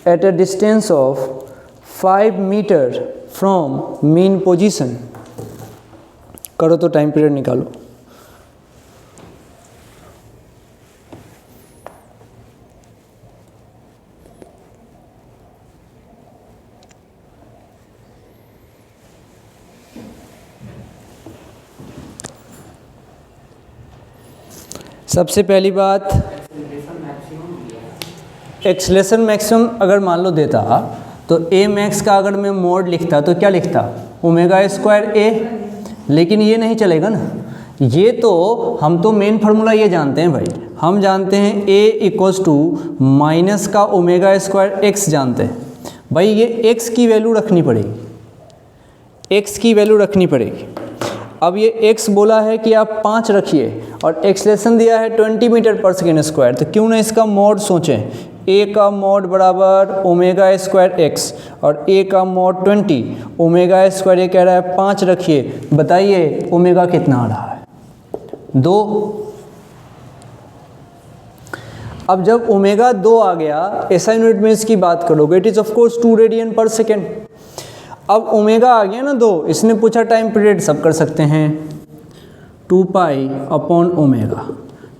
at a distance of 5 meter from mean position, करो तो time period निकालो। सबसे पहली बात, acceleration maximum अगर मान लो देता तो ए मैक्स का अगर मैं मोड लिखता तो क्या लिखता, ओमेगा स्क्वायर ए, लेकिन ये नहीं चलेगा ना। ये तो हम तो मेन फार्मूला ये जानते हैं भाई, हम जानते हैं ए इक्वल्स टू माइनस का ओमेगा स्क्वायर एक्स जानते हैं भाई। ये एक्स की वैल्यू रखनी पड़ेगी, एक्स की वैल्यू रखनी पड़ेगी। अब ये x बोला है कि आप 5 रखिए और एक्सेलरेशन दिया है 20 मीटर पर सेकेंड स्क्वायर, तो क्यों ना इसका मोड सोचें। a का मोड बराबर ओमेगा स्क्वायर x और a का मोड 20, ओमेगा स्क्वायर ये कह रहा है 5 रखिए, बताइए ओमेगा कितना आ रहा है, 2। अब जब ओमेगा 2 आ गया, ऐसा यूनिट में इसकी बात करोगे, it is of course 2 radian पर सेकेंड। अब ओमेगा आ गया ना 2, इसने पूछा टाइम पीरियड, सब कर सकते हैं 2 पाई अपॉन ओमेगा,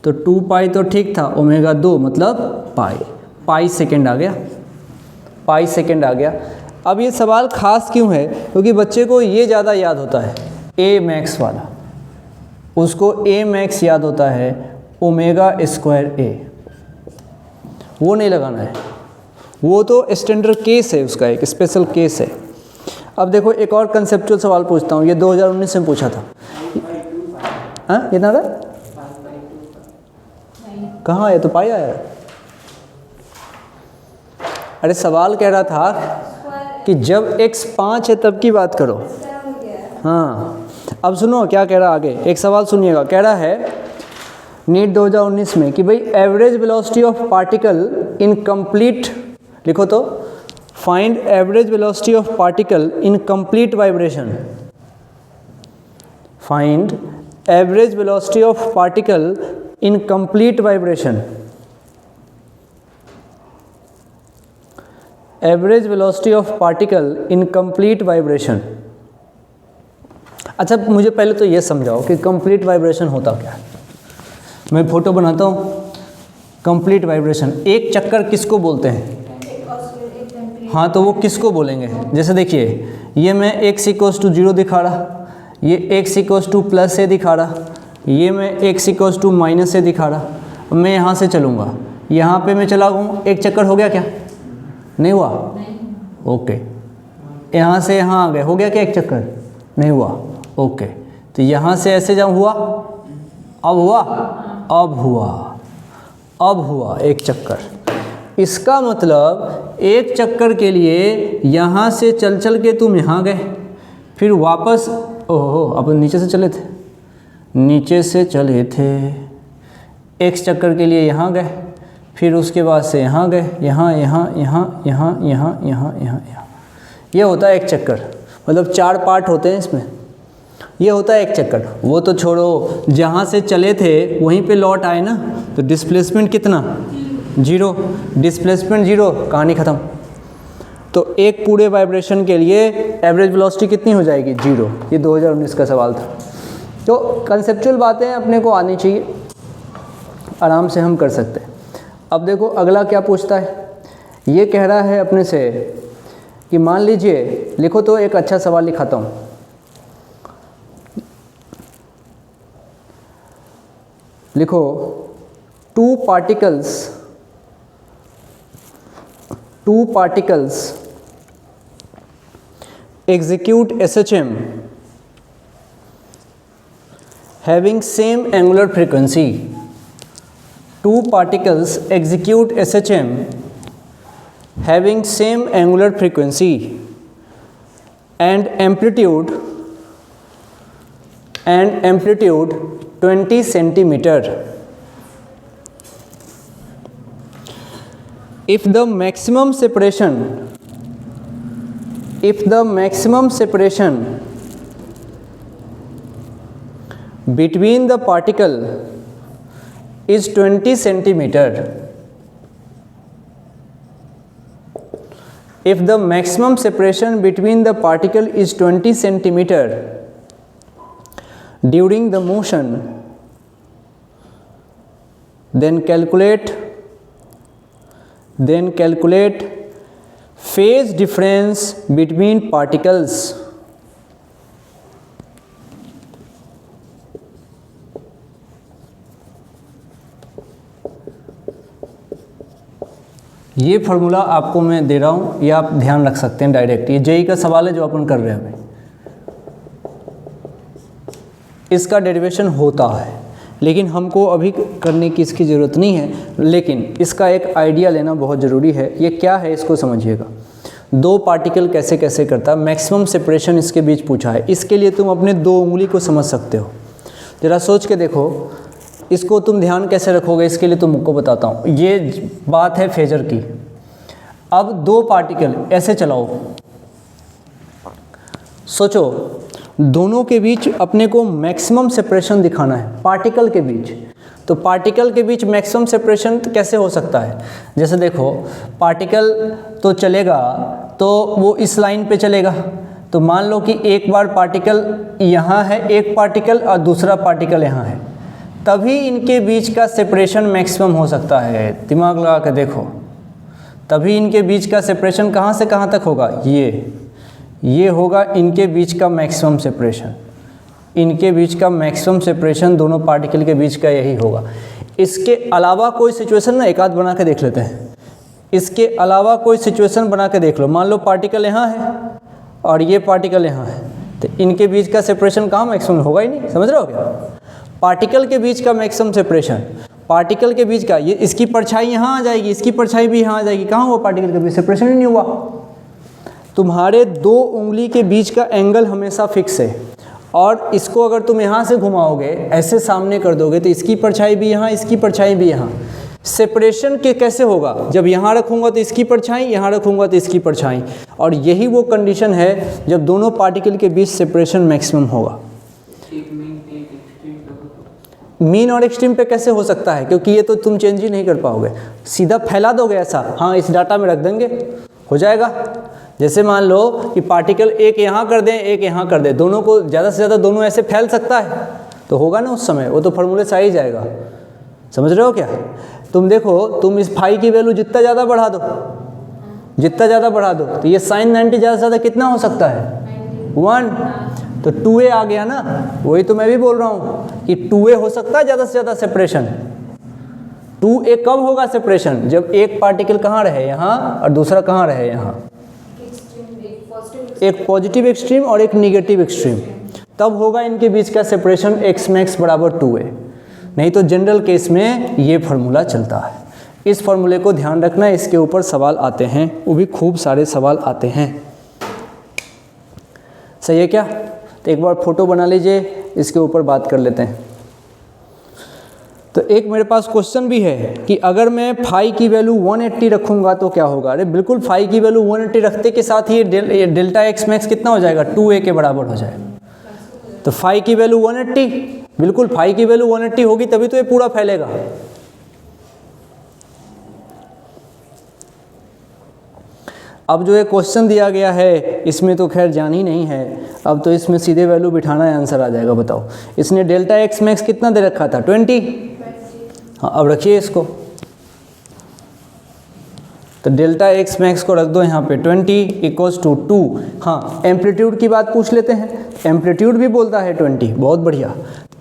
तो 2 पाई तो ठीक था, ओमेगा 2 मतलब पाई सेकेंड आ गया, पाई सेकेंड आ गया। अब ये सवाल खास क्यों है, क्योंकि बच्चे को ये ज़्यादा याद होता है, ए मैक्स वाला, उसको ए मैक्स याद होता है, ओमेगा स्क्वायर ए, वो नहीं लगाना है, वो तो स्टैंडर्ड केस है, उसका एक स्पेशल केस है। अब देखो एक और कंसेप्चुअल सवाल पूछता हूँ, ये 2019 में पूछा था। हाँ कितना था, कहाँ आया, तो पाई आया। अरे सवाल कह रहा था कि जब x 5 है तब की बात करो। हाँ अब सुनो क्या कह रहा आगे, एक सवाल सुनिएगा। कह रहा है नीट 2019 में कि भाई average velocity of particle in complete, लिखो तो, find average velocity of particle in complete vibration, find average velocity of particle in complete vibration, average velocity of particle in complete vibration. अच्छा मुझे पहले तो ये समझाओ कि कंप्लीट वाइब्रेशन होता क्या है। मैं फोटो बनाता हूँ, कंप्लीट वाइब्रेशन, एक चक्कर किसको बोलते हैं, हाँ तो वो किसको बोलेंगे। जैसे देखिए ये मैं x इक्वल्स टू 0 दिखा रहा, ये x इक्वल्स टू प्लस ए दिखा रहा, ये मैं x इक्वल्स टू माइनस ए दिखा रहा। मैं यहाँ से चलूँगा, यहाँ पे मैं चला गया, एक चक्कर हो गया क्या, नहीं हुआ, ओके। यहाँ से यहाँ आ गए, हो गया क्या एक चक्कर, नहीं हुआ, ओके। तो यहाँ से ऐसे जब हुआ, अब हुआ, अब हुआ, अब हुआ एक चक्कर। इसका मतलब एक चक्कर के लिए यहाँ से चल चल के तुम यहाँ गए, फिर वापस, ओहो अपन नीचे से चले थे, नीचे से चले थे, एक चक्कर के लिए यहाँ गए, फिर उसके बाद से यहाँ गए, यहाँ यहाँ यहाँ यहाँ यहाँ यहाँ यहाँ यहाँ। ये होता है एक चक्कर, मतलब 4 पार्ट होते हैं इसमें, ये होता है एक चक्कर। वो तो छोड़ो, जहाँ से चले थे वहीं पे लौट आए ना, तो डिस्प्लेसमेंट कितना, 0, डिस्प्लेसमेंट 0, कहानी ख़त्म। तो एक पूरे वाइब्रेशन के लिए एवरेज वेलोसिटी कितनी हो जाएगी, 0। ये 2019 का सवाल था। तो कंसेप्चुअल बातें अपने को आनी चाहिए, आराम से हम कर सकते हैं। अब देखो अगला क्या पूछता है, ये कह रहा है अपने से कि मान लीजिए, लिखो तो एक अच्छा सवाल लिखाता हूँ। लिखो 2 particles execute SHM having same angular frequency. 2 particles execute SHM having same angular frequency and amplitude 20 centimeter. if the maximum separation between the particle is 20 centimeter, if the maximum separation between the particle is 20 centimeter during the motion, then calculate phase difference between particles. ये formula आपको मैं दे रहा हूँ, ये आप ध्यान रख सकते हैं डायरेक्ट। ये जेई का सवाल है जो अपन कर रहे हैं अभी, इसका डेरिवेशन होता है, लेकिन हमको अभी करने की इसकी ज़रूरत नहीं है, लेकिन इसका एक आइडिया लेना बहुत ज़रूरी है। ये क्या है इसको समझिएगा। दो पार्टिकल कैसे कैसे करता है, मैक्सिमम सेपरेशन इसके बीच पूछा है। इसके लिए तुम अपने दो उंगली को समझ सकते हो, ज़रा सोच के देखो। इसको तुम ध्यान कैसे रखोगे, इसके लिए तुमको बताता हूँ। ये बात है फेजर की। अब दो पार्टिकल ऐसे चलाओ, सोचो दोनों के बीच अपने को मैक्सिमम सेपरेशन दिखाना है, पार्टिकल के बीच। तो पार्टिकल के बीच मैक्सिमम सेपरेशन कैसे हो सकता है? जैसे देखो, पार्टिकल तो चलेगा तो वो इस लाइन पे चलेगा। तो मान लो कि एक बार पार्टिकल यहाँ है, एक पार्टिकल और दूसरा पार्टिकल यहाँ है, तभी इनके बीच का सेपरेशन मैक्सिमम हो सकता है। दिमाग लगा के देखो, तभी इनके बीच का सेपरेशन कहाँ से कहाँ तक होगा? ये होगा इनके बीच का मैक्सिमम सेपरेशन। इनके बीच का मैक्सिमम सेपरेशन दोनों पार्टिकल के बीच का यही होगा। इसके अलावा कोई सिचुएशन ना एक आध बना के देख लेते हैं। इसके अलावा कोई सिचुएशन बना के देख लो। मान लो पार्टिकल यहाँ है और ये पार्टिकल यहाँ है, तो इनके बीच का सेपरेशन कहाँ मैक्सिमम होगा ही नहीं। समझ रहे हो क्या? पार्टिकल के बीच का मैक्सिमम सेपरेशन, पार्टिकल के बीच का, ये इसकी परछाई यहाँ आ जाएगी, इसकी परछाई भी यहाँ आ जाएगी। कहाँ हुआ? पार्टिकल के बीच सेपरेशन ही नहीं हुआ। तुम्हारे दो उंगली के बीच का एंगल हमेशा फिक्स है, और इसको अगर तुम यहाँ से घुमाओगे, ऐसे सामने कर दोगे, तो इसकी परछाई भी यहाँ, इसकी परछाई भी यहाँ। सेपरेशन के कैसे होगा? जब यहाँ रखूँगा तो इसकी परछाई, यहाँ रखूँगा तो इसकी परछाई। और यही वो कंडीशन है जब दोनों पार्टिकल के बीच सेपरेशन मैक्सिमम होगा। मीन और एक्सट्रीम पे कैसे हो सकता है? क्योंकि ये तो तुम चेंज ही नहीं कर पाओगे। सीधा फैला दोगे ऐसा, हाँ इस डाटा में रख देंगे, हो जाएगा। जैसे मान लो कि पार्टिकल एक यहाँ कर दें, एक यहाँ कर दें, दोनों को ज़्यादा से ज़्यादा दोनों ऐसे फैल सकता है, तो होगा ना उस समय, वो तो फार्मूले से आ ही जाएगा। समझ रहे हो क्या? तुम देखो, तुम इस फाई की वैल्यू जितना ज़्यादा बढ़ा दो, जितना ज़्यादा बढ़ा दो, तो ये sin 90 ज़्यादा से ज़्यादा कितना हो सकता है? 1। तो 2a आ गया ना। वही तो मैं भी बोल रहा हूँ कि 2a हो सकता है ज़्यादा से ज़्यादा सेपरेशन। 2a कब होगा सेपरेशन? जब एक पार्टिकल कहाँ रहे? यहाँ, और दूसरा कहाँ रहे? यहाँ। एक पॉजिटिव एक्सट्रीम और एक निगेटिव एक्सट्रीम, तब होगा इनके बीच का सेपरेशन x max बराबर 2a। नहीं तो जनरल केस में ये फार्मूला चलता है। इस फार्मूले को ध्यान रखना, इसके ऊपर सवाल आते हैं, वो भी खूब सारे सवाल आते हैं। सही है क्या? तो एक बार फोटो बना लीजिए, इसके ऊपर बात कर लेते हैं। तो एक मेरे पास क्वेश्चन भी है कि अगर मैं फाई की वैल्यू 180 रखूँगा तो क्या होगा? अरे बिल्कुल, फाई की वैल्यू 180 रखते के साथ ही ये डेल्टा x मैक्स कितना हो जाएगा? 2a के बराबर हो जाएगा। तो फाई की वैल्यू 180, बिल्कुल फाई की वैल्यू 180 होगी तभी तो ये पूरा फैलेगा। अब जो ये क्वेश्चन दिया गया है इसमें तो खैर जान ही नहीं है, अब तो इसमें सीधे वैल्यू बिठाना है, आंसर आ जाएगा। बताओ, इसने डेल्टा x मैक्स कितना दे रखा था? 20। हाँ, अब रखिए इसको, तो डेल्टा x मैक्स को रख दो यहाँ पे 20 इक्वल्स टू 2। हाँ, एम्पलीट्यूड की बात पूछ लेते हैं। एम्पलीट्यूड भी बोलता है 20, बहुत बढ़िया।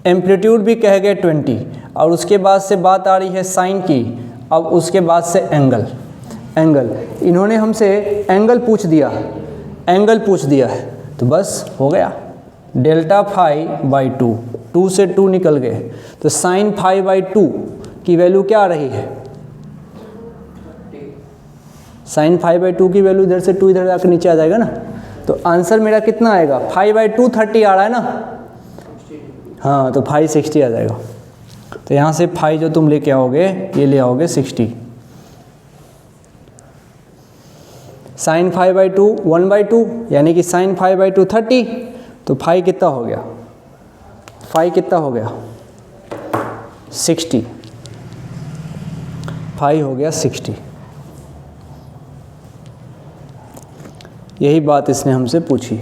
एम्पलीट्यूड भी कह गए 20, और उसके बाद से बात आ रही है साइन की। अब उसके बाद से एंगल, इन्होंने हमसे एंगल पूछ दिया, एंगल पूछ दिया है, तो बस हो गया। डेल्टा फाई बाई 2, 2 से 2 निकल गए, तो साइन फाई बाई 2 की वैल्यू क्या आ रही है? साइन फाई बाई 2 की वैल्यू इधर से 2 इधर जाकर नीचे आ जाएगा ना, तो आंसर मेरा कितना आएगा? फाई बाई 2 30 आ रहा है ना। हाँ, तो फाई 60 आ जाएगा। तो यहाँ से फाई जो तुम लेके आओगे, ये ले आओगे 60। साइन 5/2 1/2, यानी कि साइन 5/2 30, तो फाई कितना हो गया, फाई कितना हो गया 60, फाई हो गया 60। यही बात इसने हमसे पूछी।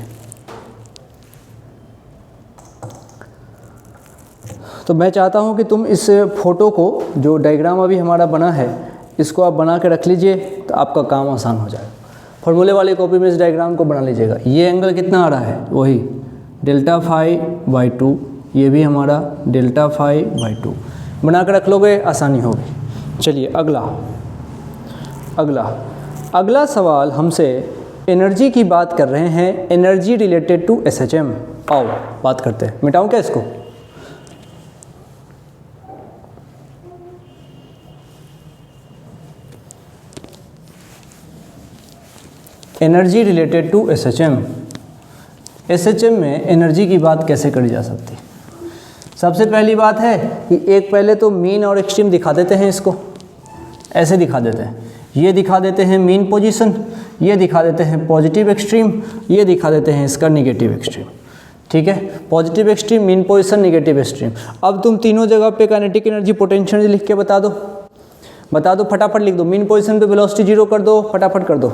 तो मैं चाहता हूं कि तुम इस फोटो को, जो डायग्राम अभी हमारा बना है, इसको आप बना के रख लीजिए, तो आपका काम आसान हो जाएगा। फॉर्मूले वाली कॉपी में इस डायग्राम को बना लीजिएगा। ये एंगल कितना आ रहा है, वही Δφ/2, ये भी हमारा Δφ/2, बना के रख लोगे, आसानी होगी। चलिए अगला सवाल हमसे एनर्जी की बात कर रहे हैं, एनर्जी रिलेटेड टू SHM। आओ बात करते हैं। मिटाऊं क्या इसको, energy related to SHM। SHM में एनर्जी की बात कैसे करी जा सकती है? सबसे पहली बात है कि एक पहले तो मीन और एक्सट्रीम दिखा देते हैं, इसको ऐसे दिखा देते हैं। ये दिखा देते हैं मीन पोजीशन, ये दिखा देते हैं पॉजिटिव एक्सट्रीम, ये दिखा देते हैं इसका निगेटिव एक्सट्रीम। ठीक है, positive extreme, mean position, negative extreme. अब तुम तीनों जगह पे काइनेटिक एनर्जी, पोटेंशियल एनर्जी लिख के बता दो, फटाफट लिख दो। मीन पोजीशन पे वेलोसिटी 0 कर दो, फटाफट कर दो।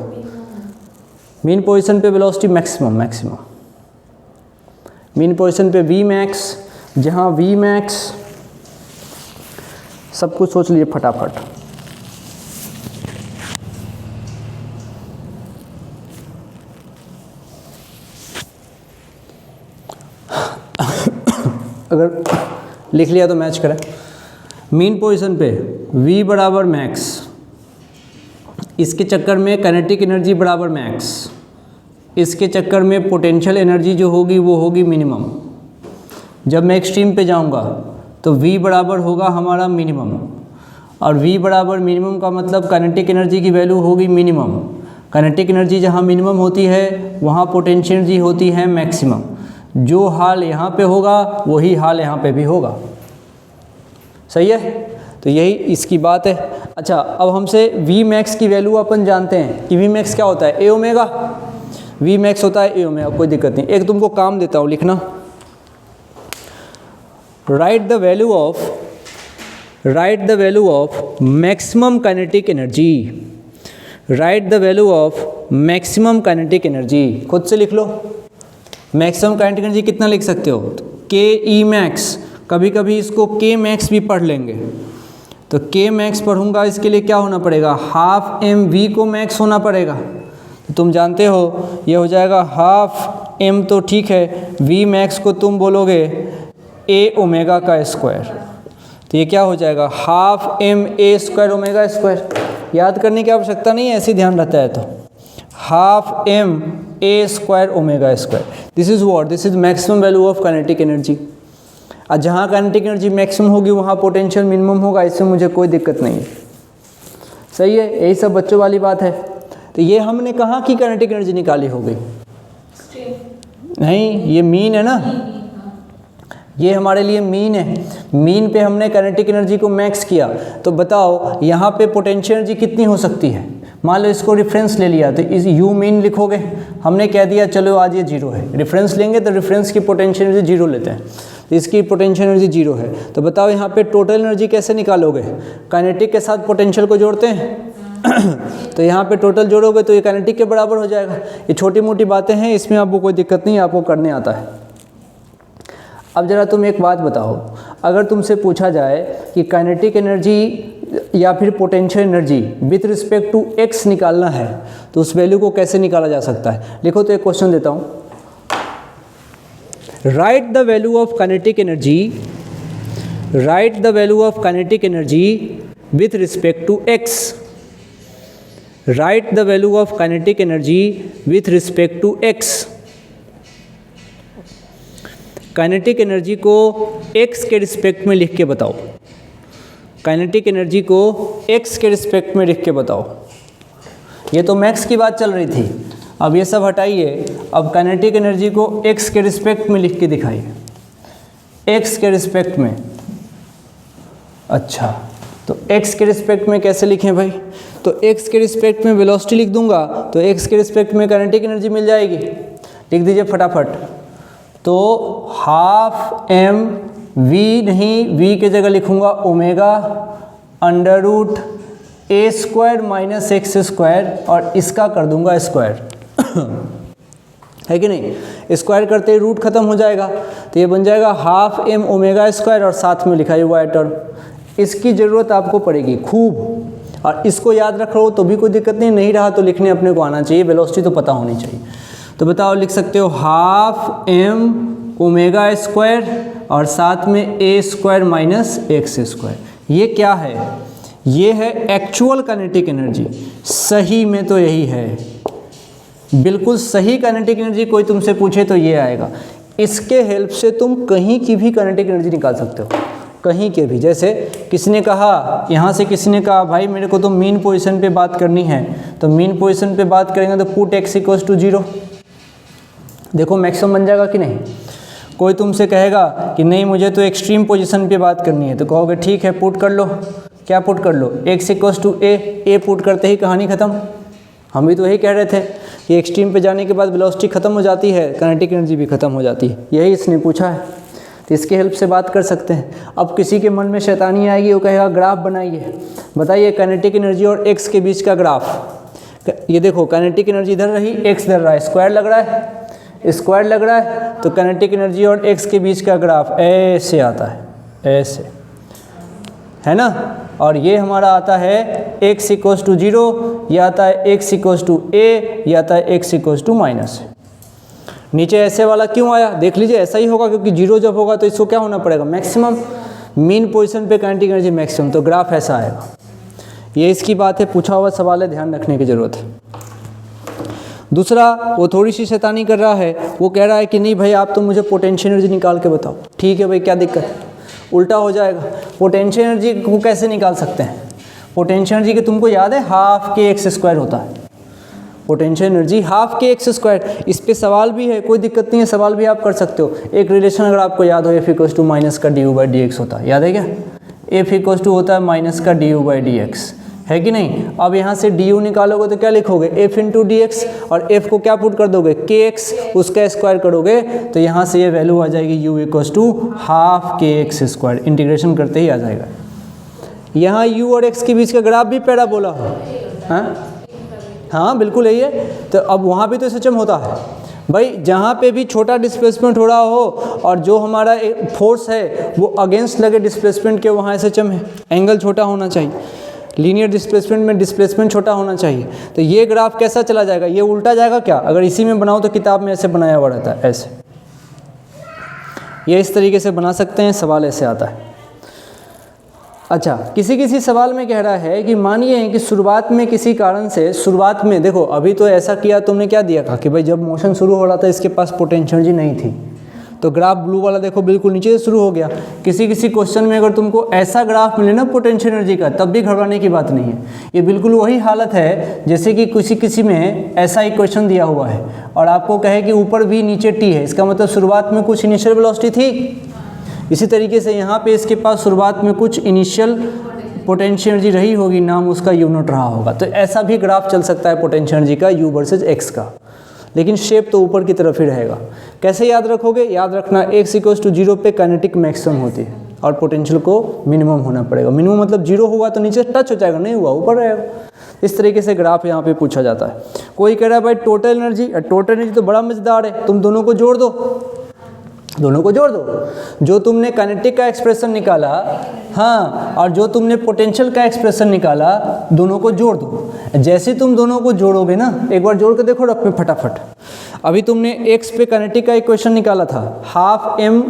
मीन पोजीशन पे वेलोसिटी मैक्सिमम, मीन पोजीशन पे वी मैक्स, जहाँ वी मैक्स, सब कुछ सोच लिए फटाफट। अगर लिख लिया तो मैच करें। मीन पोजीशन पे v बराबर मैक्स, इसके चक्कर में काइनेटिक एनर्जी बराबर मैक्स, इसके चक्कर में पोटेंशियल एनर्जी जो होगी वो होगी मिनिमम। जब मैं एक्सट्रीम पे जाऊंगा तो v बराबर होगा हमारा मिनिमम, और v बराबर मिनिमम का मतलब काइनेटिक एनर्जी की वैल्यू होगी मिनिमम। काइनेटिक एनर्जी जहाँ मिनिमम होती है वहाँ पोटेंशियल एनर्जी होती है मैक्सिमम। जो हाल यहाँ पे होगा वही हाल यहाँ पे भी होगा। सही है, तो यही इसकी बात है। अच्छा, अब हमसे वी मैक्स की वैल्यू अपन जानते हैं कि वी मैक्स क्या होता है, ए ओमेगा। वी मैक्स होता है ए ओमेगा, कोई दिक्कत नहीं। एक तुमको काम देता हूँ लिखना, right the value of maximum kinetic energy, write the value of maximum kinetic energy. खुद से लिख लो। मैक्सिमम काइनेटिक एनर्जी कितना लिख सकते हो, के ई मैक्स, कभी कभी इसको के मैक्स भी पढ़ लेंगे। तो के मैक्स पढ़ूंगा, इसके लिए क्या होना पड़ेगा, हाफ एम वी को मैक्स होना पड़ेगा। तो तुम जानते हो ये हो जाएगा हाफ एम, तो ठीक है, वी मैक्स को तुम बोलोगे ए ओमेगा का स्क्वायर, तो ये क्या हो जाएगा half m a square omega square. याद करने की आवश्यकता नहीं है, ऐसे ही ध्यान रहता है। तो half m a square omega square, this is maximum value of kinetic energy. और जहाँ काइनेटिक एनर्जी मैक्सिमम होगी वहाँ पोटेंशियल मिनिमम होगा, इससे मुझे कोई दिक्कत नहीं है। सही है, यही सब बच्चों वाली बात है। तो ये हमने कहाँ की काइनेटिक एनर्जी निकाली हो गई, नहीं ये मीन है ना, ये हमारे लिए मीन है। मीन पे हमने काइनेटिक एनर्जी को मैक्स किया। तो बताओ यहाँ पे पोटेंशियल एनर्जी कितनी हो सकती है। मान लो इसको रेफरेंस ले लिया, तो इस यू मीन लिखोगे। हमने कह दिया चलो आज ये 0 है, रेफरेंस लेंगे तो रेफरेंस की पोटेंशियल एनर्जी 0 लेते हैं, तो इसकी पोटेंशियल एनर्जी 0 है। तो बताओ यहाँ पे टोटल एनर्जी कैसे निकालोगे, काइनेटिक के साथ पोटेंशियल को जोड़ते हैं तो यहाँ पे टोटल जोड़ोगे तो ये काइनेटिक के बराबर हो जाएगा। ये छोटी मोटी बातें हैं, इसमें आपको कोई दिक्कत नहीं, आपको करने आता है। अब ज़रा तुम एक बात बताओ, अगर तुमसे पूछा जाए कि काइनेटिक एनर्जी या फिर potential energy with respect to x निकालना है, तो उस वैल्यू को कैसे निकाला जा सकता है। लिखो, तो एक क्वेश्चन देता हूँ, write the value of kinetic energy, write the value of kinetic energy with respect to x, write the value of kinetic energy with respect to x. Kinetic energy को x के रिस्पेक्ट में लिख के बताओ, kinetic energy को x के respect में लिख के बताओ। ये तो मैक्स की बात चल रही थी, अब ये सब हटाइए, अब काइनेटिक एनर्जी को x के रिस्पेक्ट में लिख के दिखाइए, x के रिस्पेक्ट में। अच्छा, तो x के रिस्पेक्ट में कैसे लिखें भाई, तो x के रिस्पेक्ट में वेलोसिटी लिख दूंगा, तो x के रिस्पेक्ट में काइनेटिक एनर्जी मिल जाएगी। लिख दीजिए फटाफट। तो हाफ m v नहीं, v की जगह लिखूंगा omega under root a square minus x square, और इसका कर दूंगा स्क्वायर है कि नहीं। स्क्वायर करते ही रूट खत्म हो जाएगा, तो ये बन जाएगा हाफ m ओमेगा स्क्वायर, और साथ में लिखा हुआ है टर्म। इसकी ज़रूरत आपको पड़ेगी खूब, और इसको याद रख लो तो भी कोई दिक्कत नहीं, नहीं रहा तो लिखने अपने को आना चाहिए, वेलोसिटी तो पता होनी चाहिए। तो बताओ, लिख सकते हो हाफ m ओमेगा स्क्वायर और साथ में ए स्क्वायर माइनस एक्स स्क्वायर। ये क्या है? ये है एक्चुअल काइनेटिक एनर्जी। सही में तो यही है, बिल्कुल सही काइनेटिक एनर्जी। कोई तुमसे पूछे तो ये आएगा। इसके हेल्प से तुम कहीं की भी काइनेटिक एनर्जी निकाल सकते हो, कहीं के भी। जैसे किसी ने कहा, यहाँ से किसी ने कहा भाई मेरे को तो मीन पोजीशन पे बात करनी है, तो मीन पोजीशन पे बात करेंगे तो पुट x इक्वल्स टू 0। देखो मैक्सिमम बन जाएगा कि नहीं। कोई तुमसे कहेगा कि नहीं मुझे तो एक्सट्रीम पोजीशन पे बात करनी है, तो कहोगे ठीक है पुट कर लो। क्या पुट कर लो? x equals to a put करते ही कहानी ख़त्म। हम भी तो यही कह रहे थे कि एक्सट्रीम पे जाने के बाद वेलोसिटी ख़त्म हो जाती है, काइनेटिक एनर्जी भी ख़त्म हो जाती है। यही इसने पूछा है, तो इसके हेल्प से बात कर सकते हैं। अब किसी के मन में शैतानी आएगी, वो कहेगा ग्राफ बनाइए, बताइए काइनेटिक एनर्जी और x के बीच का ग्राफ। ये देखो काइनेटिक एनर्जी इधर रही, x इधर रहा है, स्क्वायर लग रहा है, स्क्वायर लग रहा है, तो काइनेटिक एनर्जी और x के बीच का ग्राफ ऐसे आता है, ऐसे, है ना। और ये हमारा आता है x इक्वल्स टू 0, ये आता है x इक्वल्स टू a, ये आता है x इक्वल्स टू माइनस। नीचे ऐसे वाला क्यों आया? देख लीजिए, ऐसा ही होगा क्योंकि 0 जब होगा तो इसको क्या होना पड़ेगा? मैक्सिमम। मीन पोजीशन पे काइनेटिक एनर्जी मैक्सिमम, तो ग्राफ ऐसा आएगा। ये इसकी बात है, पूछा हुआ सवाल है, ध्यान रखने की ज़रूरत है। दूसरा, वो थोड़ी सी शैतानी कर रहा है, वो कह रहा है कि नहीं भाई आप तो मुझे पोटेंशियल एनर्जी निकाल के बताओ। ठीक है भाई, क्या दिक्कत है? उल्टा हो जाएगा। पोटेंशियल एनर्जी को कैसे निकाल सकते हैं? पोटेंशियल एनर्जी के तुमको याद है हाफ के एक्स स्क्वायर होता है। Potential energy half k x square. इस पे सवाल भी है, कोई दिक्कत नहीं है, सवाल भी आप कर सकते हो। एक रिलेशन अगर आपको याद हो, एफ इक्वल्स टू माइनस का D you by D x होता है, याद है क्या? एफ इक्वल्स टू होता है माइनस का D you by D x, है कि नहीं। अब यहाँ से डी यू निकालोगे तो क्या लिखोगे? एफ इंटू डी एक्स, और एफ को क्या पुट कर दोगे? के एक्स, उसका स्क्वायर करोगे तो यहाँ से ये वैल्यू आ जाएगी you equals to half k x square. Integration करते ही आ जाएगा। यहाँ यू और एक्स के बीच का ग्राफ भी पैराबोला हो, हाँ बिल्कुल यही है। तो अब वहाँ भी तो एसएचएम होता है भाई, जहाँ पे भी छोटा डिस्प्लेसमेंट हो रहा हो और जो हमारा फोर्स है वो अगेंस्ट लगे डिस्प्लेसमेंट के, वहाँ एसएचएम है। एंगल छोटा होना चाहिए, लीनियर डिस्प्लेसमेंट में डिस्प्लेसमेंट छोटा होना चाहिए। तो ये ग्राफ कैसा चला जाएगा? ये उल्टा जाएगा क्या? अगर इसी में बनाओ तो किताब में ऐसे बनाया हुआ रहता है, ऐसे। ये इस तरीके से बना सकते हैं, सवाल ऐसे आता है। अच्छा, किसी किसी सवाल में कह रहा है कि मानिए कि शुरुआत में किसी कारण से, शुरुआत में देखो अभी तो ऐसा किया तुमने, क्या दिया था कि भाई जब मोशन शुरू हो रहा था इसके पास पोटेंशियल एनर्जी नहीं थी, तो ग्राफ ब्लू वाला देखो बिल्कुल नीचे से शुरू हो गया। किसी किसी क्वेश्चन में अगर तुमको ऐसा ग्राफ मिले ना पोटेंशियल एनर्जी का, तब भी घबराने की बात नहीं है। ये बिल्कुल वही हालत है जैसे कि किसी में ऐसा इक्वेशन दिया हुआ है और आपको कहे कि ऊपर v नीचे t है, इसका मतलब शुरुआत में कुछ इनिशियल वेलोसिटी थी। इसी तरीके से यहाँ पे इसके पास शुरुआत में कुछ इनिशियल पोटेंशियल एनर्जी रही होगी, नाम उसका यू नॉट रहा होगा। तो ऐसा भी ग्राफ चल सकता है पोटेंशियल एनर्जी का, यू वर्सेज एक्स का, लेकिन शेप तो ऊपर की तरफ ही रहेगा। कैसे याद रखोगे? याद रखना x इक्वल्स टू 0 पे काइनेटिक मैक्सिमम होती है और पोटेंशियल को मिनिमम होना पड़ेगा। मिनिमम मतलब 0 हुआ तो नीचे टच हो जाएगा, नहीं हुआ ऊपर रहेगा। इस तरीके से ग्राफ यहाँ पे पूछा जाता है। कोई कह रहा है भाई टोटल एनर्जी, टोटल एनर्जी तो बड़ा मजेदार है, तुम दोनों को जोड़ दो, दोनों को जोड़ दो। जो तुमने काइनेटिक का एक्सप्रेशन निकाला, हाँ, और जो तुमने पोटेंशियल का एक्सप्रेशन निकाला, दोनों को जोड़ दो। जैसे तुम दोनों को जोड़ोगे ना, एक बार जोड़ के देखो रफ में फटाफट। अभी तुमने x पे काइनेटिक का इक्वेशन निकाला था, हाफ m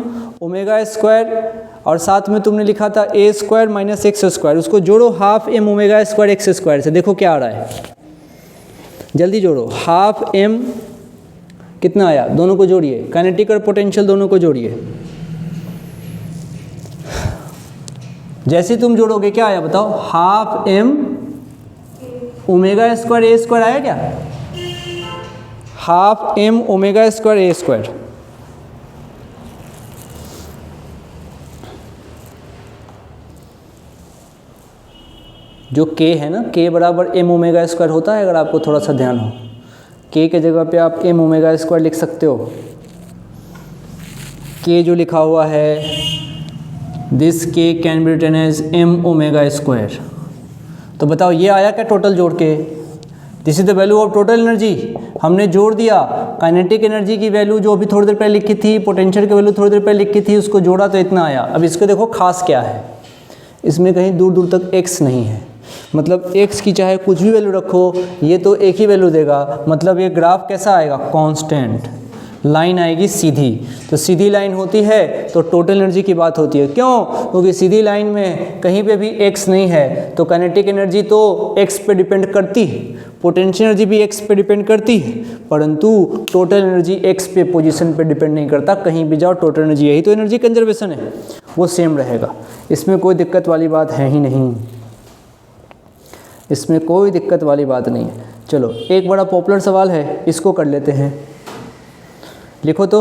ओमेगा स्क्वायर, और साथ में तुमने लिखा था a square minus x square. उसको जोड़ो half m omega square x square से, देखो क्या आ रहा है, जल्दी जोड़ो। हाफ m कितना आया? दोनों को जोड़िए, काइनेटिक और पोटेंशियल दोनों को जोड़िए। जैसे तुम जोड़ोगे क्या आया बताओ? हाफ m ओमेगा स्क्वायर ए स्क्वायर आया क्या? हाफ m ओमेगा स्क्वायर ए स्क्वायर। जो k है ना, k बराबर m ओमेगा स्क्वायर होता है, अगर आपको थोड़ा सा ध्यान हो, k के जगह पे आप m ओमेगा स्क्वायर लिख सकते हो। k जो लिखा हुआ है, this k can be written as m omega square. तो बताओ ये आया क्या टोटल जोड़ के? This is the value of total energy. हमने जोड़ दिया, काइनेटिक एनर्जी की वैल्यू जो अभी थोड़ी देर पहले लिखी थी, पोटेंशियल की वैल्यू थोड़ी देर पहले लिखी थी, उसको जोड़ा तो इतना आया। अब इसको देखो खास क्या है, इसमें कहीं दूर दूर तक x नहीं है, मतलब x की चाहे कुछ भी वैल्यू रखो ये तो एक ही वैल्यू देगा। मतलब ये ग्राफ कैसा आएगा? कांस्टेंट लाइन आएगी सीधी। तो सीधी लाइन होती है तो टोटल एनर्जी की बात होती है। क्यों? क्योंकि सीधी लाइन में कहीं पे भी x नहीं है, तो काइनेटिक एनर्जी तो x पे डिपेंड करती है, पोटेंशियल एनर्जी भी x पे डिपेंड करती है, परंतु टोटल एनर्जी x पे पोजीशन पे डिपेंड नहीं करता। कहीं भी जाओ टोटल एनर्जी, यही तो एनर्जी कंजर्वेशन है, वो सेम रहेगा। इसमें कोई दिक्कत वाली बात है ही नहीं, इसमें कोई दिक्कत वाली बात नहीं है। चलो एक बड़ा पॉपुलर सवाल है, इसको कर लेते हैं। लिखो तो,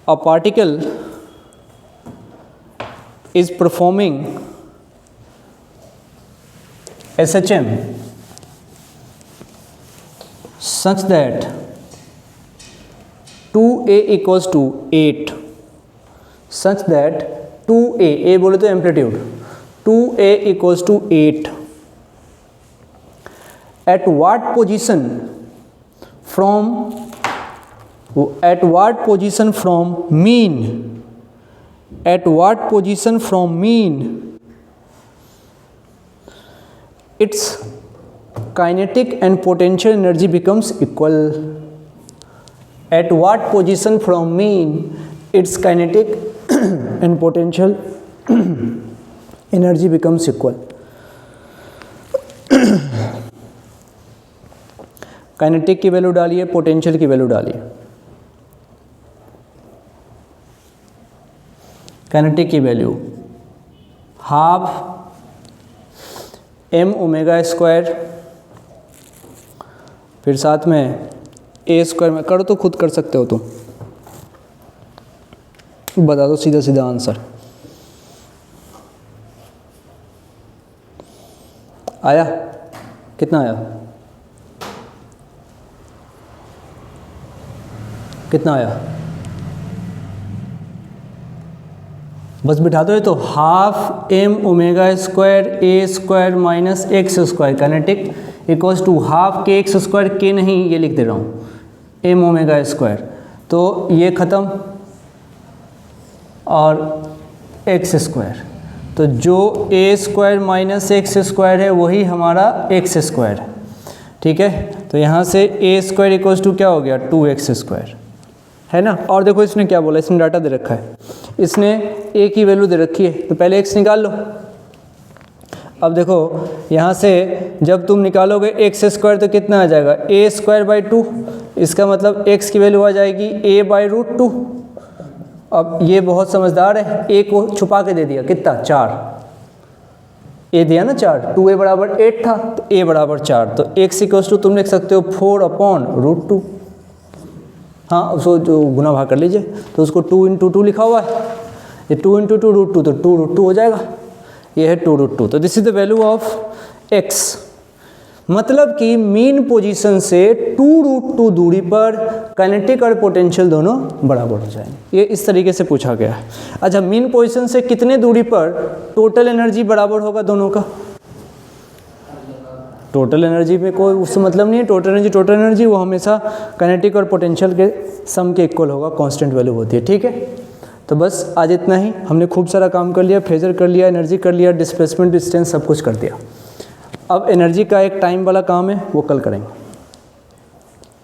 a particle is performing SHM such that 2a equals to 8, such that 2a, a बोले तो amplitude, 2a equals to 8 at what position from mean, at what position from mean its kinetic and potential energy becomes equal, at what position from mean its kinetic and potential energy becomes equal। Kinetic की value डालिए, potential की value डालिए। Kinetic की value half m omega square, फिर साथ में a square में करो तो खुद कर सकते हो तुम, बता दो सीधा सीधा आंसर। आया? कितना आया? कितना आया? बस बिठा दो ये तो, half m omega square a square minus x square kinetic equals to half k x square, के नहीं ये लिख दे रहा हूँ, m ओमेगा स्क्वायर, तो ये ख़त्म और एक्स स्क्वायर, तो जो a square minus x square है वही हमारा एक्स स्क्वायर है। ठीक है, तो यहाँ से a स्क्वायर इक्वल्स टू क्या हो गया? 2x स्क्वायर, है ना। और देखो इसने क्या बोला, इसने डाटा दे रखा है, इसने a की वैल्यू दे रखी है, तो पहले x निकाल लो। अब देखो यहाँ से जब तुम निकालोगे एक्स स्क्वायर तो कितना आ जाएगा? a स्क्वायर बाई 2, इसका मतलब x की वैल्यू आ जाएगी a बाई रूट 2। अब ये बहुत समझदार है, a को छुपा के दे दिया, कितना? 4, a दिया ना 4, 2a बराबर 8 था तो a बराबर 4, तो x इक्वल्स टू तुम लिख सकते हो 4/√2। हाँ उसको जो गुना भाग कर लीजिए, तो उसको 2 × 2 लिखा हुआ है, ये 2 × 2√2 तो 2√2 हो जाएगा, ये है 2√2। तो this is the value of x, मतलब कि मीन पोजीशन से 2√2 दूरी पर काइनेटिक और पोटेंशियल दोनों बराबर हो जाएंगे। ये इस तरीके से पूछा गया है। अच्छा, मीन पोजीशन से कितने दूरी पर टोटल एनर्जी बराबर होगा दोनों का? टोटल एनर्जी में कोई उससे मतलब नहीं है, टोटल एनर्जी वो हमेशा काइनेटिक और पोटेंशियल के सम के इक्वल होगा, कांस्टेंट वैल्यू होती है। ठीक है, तो बस आज इतना ही, हमने खूब सारा काम कर लिया, फेजर कर लिया, एनर्जी कर लिया, डिस्प्लेसमेंट डिस्टेंस सब कुछ कर दिया। अब एनर्जी का एक टाइम वाला काम है, वो कल करेंगे।